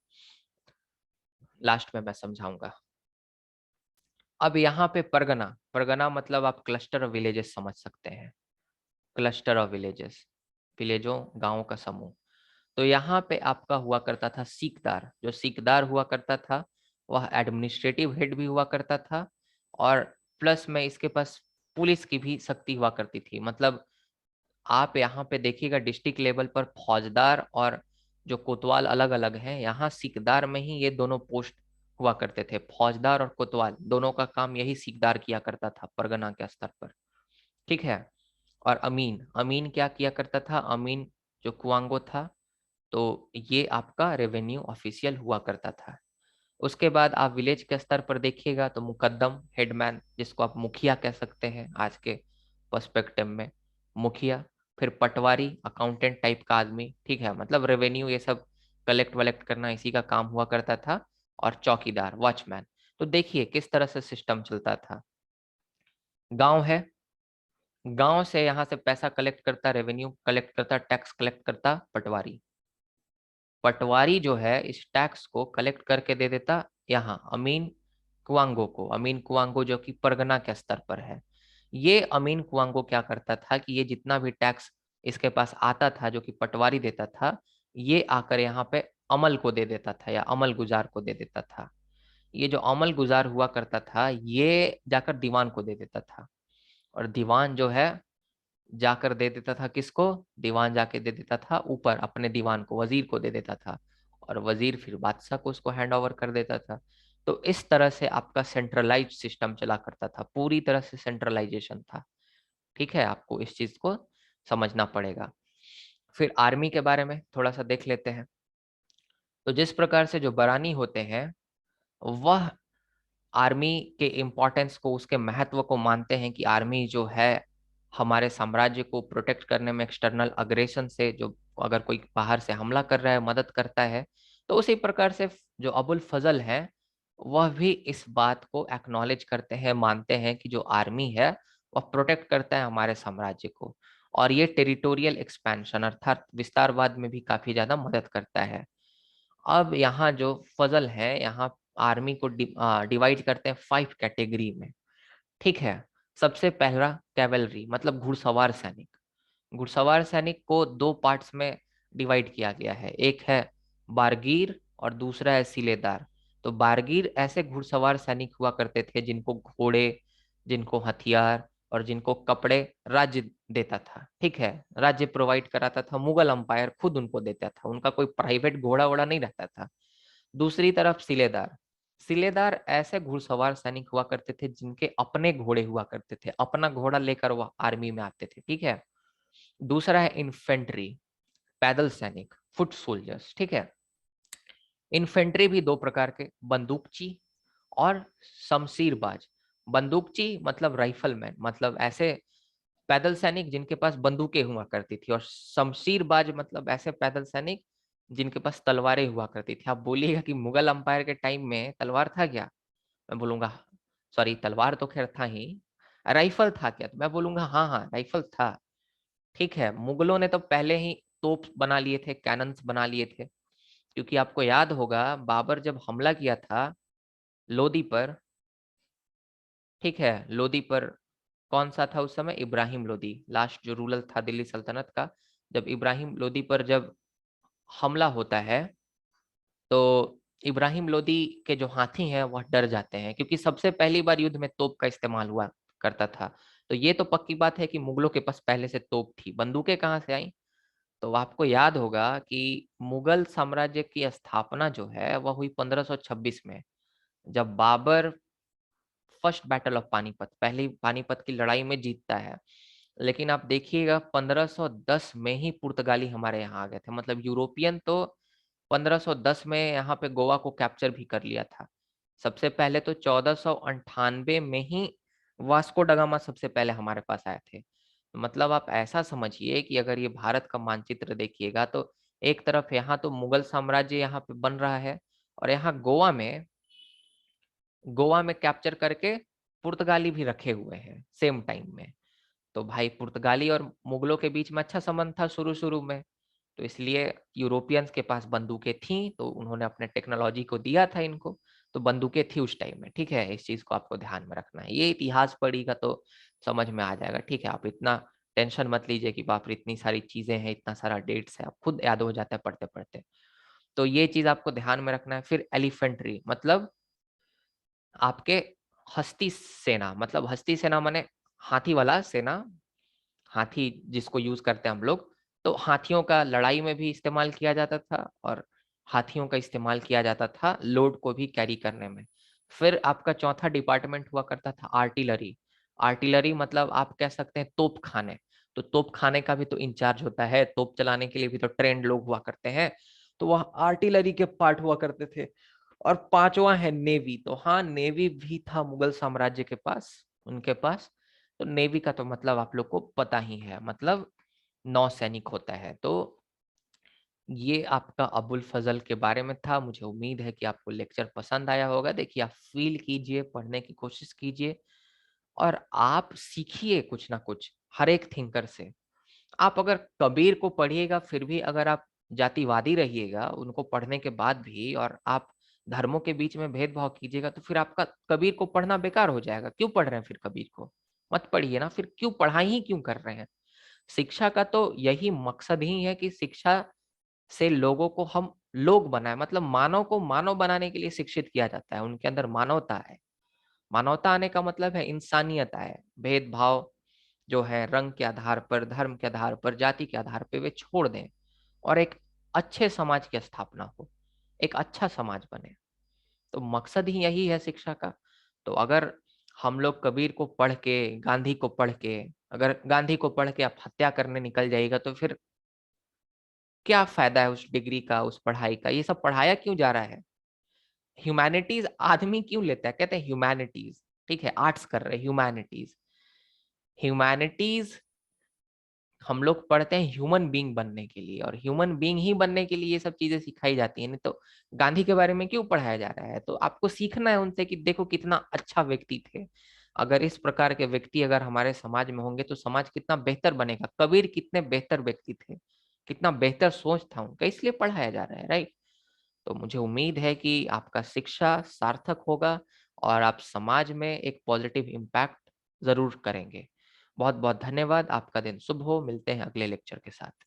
लास्ट में मैं समझाऊंगा। अब यहाँ पे परगना, परगना मतलब आप क्लस्टर ऑफ विलेजेस समझ सकते हैं। क्लस्टर ऑफ विलेजेस, विलेजों, गांवों का समूह। तो यहाँ पे आपका हुआ करता था सीकदार। जो सीकदार हुआ करता था वह एडमिनिस्ट्रेटिव हेड भी हुआ करता था, और प्लस में इसके पास पुलिस की भी शक्ति हुआ करती थी। मतलब आप यहाँ पे देखिएगा डिस्ट्रिक्ट लेवल पर फौजदार और जो कोतवाल अलग अलग हैं, यहाँ सीकदार में ही ये दोनों पोस्ट हुआ करते थे। फौजदार और कोतवाल दोनों का काम यही सीकदार किया करता था परगना के स्तर पर। ठीक है। और अमीन, अमीन क्या किया करता था? अमीन जो कुआंगो था, तो ये आपका रेवेन्यू ऑफिशियल हुआ करता था। उसके बाद आप विलेज के स्तर पर देखिएगा तो मुकद्दम, हेडमैन, जिसको आप मुखिया कह सकते हैं आज के पर्सपेक्टिव में, मुखिया। फिर पटवारी, अकाउंटेंट टाइप का आदमी, ठीक है, मतलब रेवेन्यू ये सब कलेक्ट वलेक्ट करना इसी का काम हुआ करता था। और चौकीदार, वॉचमैन। तो देखिए किस तरह से सिस्टम चलता था। गांव है, गांव से यहाँ से पैसा कलेक्ट करता, रेवेन्यू कलेक्ट करता, टैक्स कलेक्ट करता पटवारी। पटवारी जो है इस टैक्स को कलेक्ट करके दे देता यहाँ अमीन कुआंगो को। अमीन कुआंगो जो कि परगना के स्तर पर है। ये अमीन कुआंगो क्या करता था कि ये जितना भी टैक्स इसके पास आता था जो कि पटवारी देता था, ये आकर यहाँ पे अमल को दे देता था या अमल गुजार को दे देता था। ये जो अमल गुजार हुआ करता था ये जाकर दीवान को दे देता था। और दीवान जो है जाकर दे देता था किसको? दीवान जाके दे देता था ऊपर अपने दीवान को, वजीर को दे देता था। और वजीर फिर बादशाह को उसको हैंड ओवर कर देता था। तो इस तरह से आपका सेंट्रलाइज सिस्टम चला करता था, पूरी तरह से सेंट्रलाइजेशन था। ठीक है, आपको इस चीज को समझना पड़ेगा। फिर आर्मी के बारे में थोड़ा सा देख लेते हैं। तो जिस प्रकार से जो बरानी होते हैं वह आर्मी के इम्पोर्टेंस को, उसके महत्व को मानते हैं कि आर्मी जो है हमारे साम्राज्य को प्रोटेक्ट करने में, एक्सटर्नल अग्रेशन से, जो अगर कोई बाहर से हमला कर रहा है मदद करता है। तो उसी प्रकार से जो अबुल फजल है वह भी इस बात को एक्नॉलेज करते हैं, मानते हैं कि जो आर्मी है वह प्रोटेक्ट करता है हमारे साम्राज्य को। और ये टेरिटोरियल एक्सपेंशन अर्थात विस्तारवाद में भी काफी ज्यादा मदद करता है। अब यहाँ जो फजल है, यहाँ आर्मी को डिवाइड करते हैं 5 कैटेगरी में। ठीक है। सबसे पहला कैवेलरी, मतलब घुड़सवार सैनिक। घुड़सवार सैनिक को 2 पार्ट्स में डिवाइड किया गया है, एक है बारगीर और दूसरा है सिलेदार। तो बारगीर ऐसे घुड़सवार सैनिक हुआ करते थे जिनको घोड़े, जिनको हथियार और जिनको कपड़े राज्य देता था। ठीक है, राज्य प्रोवाइड कराता था, मुगल अंपायर खुद उनको देता था, उनका कोई प्राइवेट घोड़ा वोड़ा नहीं रहता था। दूसरी तरफ सिलेदार, सिलेदार ऐसे घुड़सवार सैनिक हुआ करते थे जिनके अपने घोड़े हुआ करते थे, अपना घोड़ा लेकर वह आर्मी में आते थे। ठीक है। दूसरा है इन्फेंट्री, पैदल सैनिक, फुट सोल्जर्स। ठीक है। इन्फेंट्री भी 2 प्रकार के, बंदूकची और शमशीरबाज। बंदूकची मतलब राइफलमैन, मतलब ऐसे पैदल सैनिक जिनके पास बंदूकें हुआ करती थी। और शमशीरबाज मतलब ऐसे पैदल सैनिक जिनके पास तलवारें हुआ करती थी। आप बोलिएगा कि मुगल अंपायर के टाइम में तलवार था क्या? मैं बोलूंगा सॉरी, तलवार तो खैर था ही, राइफल था क्या? तो मैं बोलूंगा हाँ हाँ राइफल था। ठीक है, मुगलों ने तो पहले ही तोप बना लिए थे, कैनन्स बना लिए थे। क्योंकि आपको याद होगा बाबर जब हमला किया था लोदी पर, ठीक है, लोदी पर, कौन सा था उस समय? इब्राहिम लोदी, लास्ट जो रूलर था दिल्ली सल्तनत का, जब इब्राहिम लोदी पर जब हमला होता है तो इब्राहिम लोदी के जो हाथी हैं वह डर जाते हैं, क्योंकि सबसे पहली बार युद्ध में तोप का इस्तेमाल हुआ करता था। तो ये तो पक्की बात है कि मुगलों के पास पहले से तोप थी, बंदूकें कहाँ से आई। तो आपको याद होगा कि मुगल साम्राज्य की स्थापना जो है वह हुई 1526 में, जब Babur first battle of Panipat, पहली पानीपत की लड़ाई में जीतता है। लेकिन आप देखिएगा 1510 में ही पुर्तगाली हमारे यहाँ आ गए थे। मतलब यूरोपियन तो 1510 में यहाँ पे गोवा को कैप्चर भी कर लिया था। सबसे पहले तो 1498 में ही वास्को ड गामा सबसे पहले हमारे पास आए थे। मतलब आप ऐसा समझिए कि अगर ये भारत का मानचित्र देखिएगा तो एक तरफ यहाँ तो मुगल साम्राज्य यहाँ पे बन रहा है, और यहाँ गोवा में कैप्चर करके पुर्तगाली भी रखे हुए हैं सेम टाइम में। तो भाई पुर्तगाली और मुगलों के बीच में अच्छा संबंध था शुरू शुरू में, तो इसलिए यूरोपियंस के पास बंदूकें थीं, तो उन्होंने अपने टेक्नोलॉजी को दिया था इनको। तो बंदूकें थी उस टाइम में, ठीक है। इस चीज को आपको ध्यान में रखना है, ये इतिहास पढ़िएगा तो समझ में आ जाएगा, ठीक है। आप इतना टेंशन मत लीजिए कि बाप रे इतनी सारी चीजें हैं, इतना सारा डेट्स है, आप खुद याद हो जाता है पढ़ते पढ़ते। तो ये चीज आपको ध्यान में रखना है। फिर एलिफेंट्री मतलब आपके हस्ती सेना, मतलब हस्ती सेना माने हाथी वाला सेना, हाथी जिसको यूज करते हैं हम लोग। तो हाथियों का लड़ाई में भी इस्तेमाल किया जाता था, और हाथियों का इस्तेमाल किया जाता था लोड को भी कैरी करने में। फिर आपका चौथा डिपार्टमेंट हुआ करता था आर्टिलरी। आर्टिलरी मतलब आप कह सकते हैं तोप खाने। तो तोप खाने का भी तो इंचार्ज होता है, तोप चलाने के लिए भी तो ट्रेंड लोग हुआ करते हैं, तो वह आर्टिलरी के पार्ट हुआ करते थे। और पांचवा है नेवी। तो हाँ, नेवी भी था मुगल साम्राज्य के पास, उनके पास। तो नेवी का तो मतलब आप लोग को पता ही है, मतलब नौसैनिक होता है। तो ये आपका अबुल फजल के बारे में था। मुझे उम्मीद है कि आपको लेक्चर पसंद आया होगा। देखिए, आप फील कीजिए, पढ़ने की कोशिश कीजिए, और आप सीखिए कुछ ना कुछ हर एक थिंकर से। आप अगर कबीर को पढ़िएगा फिर भी अगर आप जातिवादी रहिएगा उनको पढ़ने के बाद भी, और आप धर्मों के बीच में भेदभाव कीजिएगा, तो फिर आपका कबीर को पढ़ना बेकार हो जाएगा। क्यों पढ़ रहे हैं फिर कबीर को? मत पढ़िए ना फिर, क्यों पढ़ाई ही क्यों कर रहे हैं? शिक्षा का तो यही मकसद ही है कि शिक्षा से लोगों को हम लोग बनाए, मतलब मानव को मानव बनाने के लिए शिक्षित किया जाता है। उनके अंदर मानवता है। मानवता आने का मतलब है इंसानियत आए, भेदभाव जो है रंग के आधार पर, धर्म के आधार पर, जाति के आधार पर वे छोड़ दें, और एक अच्छे समाज की स्थापना हो, एक अच्छा समाज बने। तो मकसद ही यही है शिक्षा का। तो अगर हम लोग कबीर को पढ़ के, गांधी को पढ़ के, अगर गांधी को पढ़ के आप हत्या करने निकल जाएगा तो फिर क्या फायदा है उस डिग्री का, उस पढ़ाई का? ये सब पढ़ाया क्यों जा रहा है? ह्यूमैनिटीज आदमी क्यों लेता है? कहते हैं ह्यूमैनिटीज, ठीक है, आर्ट्स कर रहे हैं, ह्यूमैनिटीज। ह्यूमैनिटीज हम लोग पढ़ते हैं ह्यूमन बीइंग बनने के लिए, और ह्यूमन बीइंग ही बनने के लिए ये सब चीजें सिखाई जाती है। नहीं तो गांधी के बारे में क्यों पढ़ाया जा रहा है? तो आपको सीखना है उनसे कि देखो कितना अच्छा व्यक्ति थे। अगर इस प्रकार के व्यक्ति अगर हमारे समाज में होंगे तो समाज कितना बेहतर बनेगा। कबीर कितने बेहतर व्यक्ति थे, कितना बेहतर सोच था उनका, इसलिए पढ़ाया जा रहा है, राइट। तो मुझे उम्मीद है कि आपका शिक्षा सार्थक होगा, और आप समाज में एक पॉजिटिव इम्पैक्ट जरूर करेंगे। बहुत बहुत धन्यवाद। आपका दिन शुभ हो। मिलते हैं अगले लेक्चर के साथ।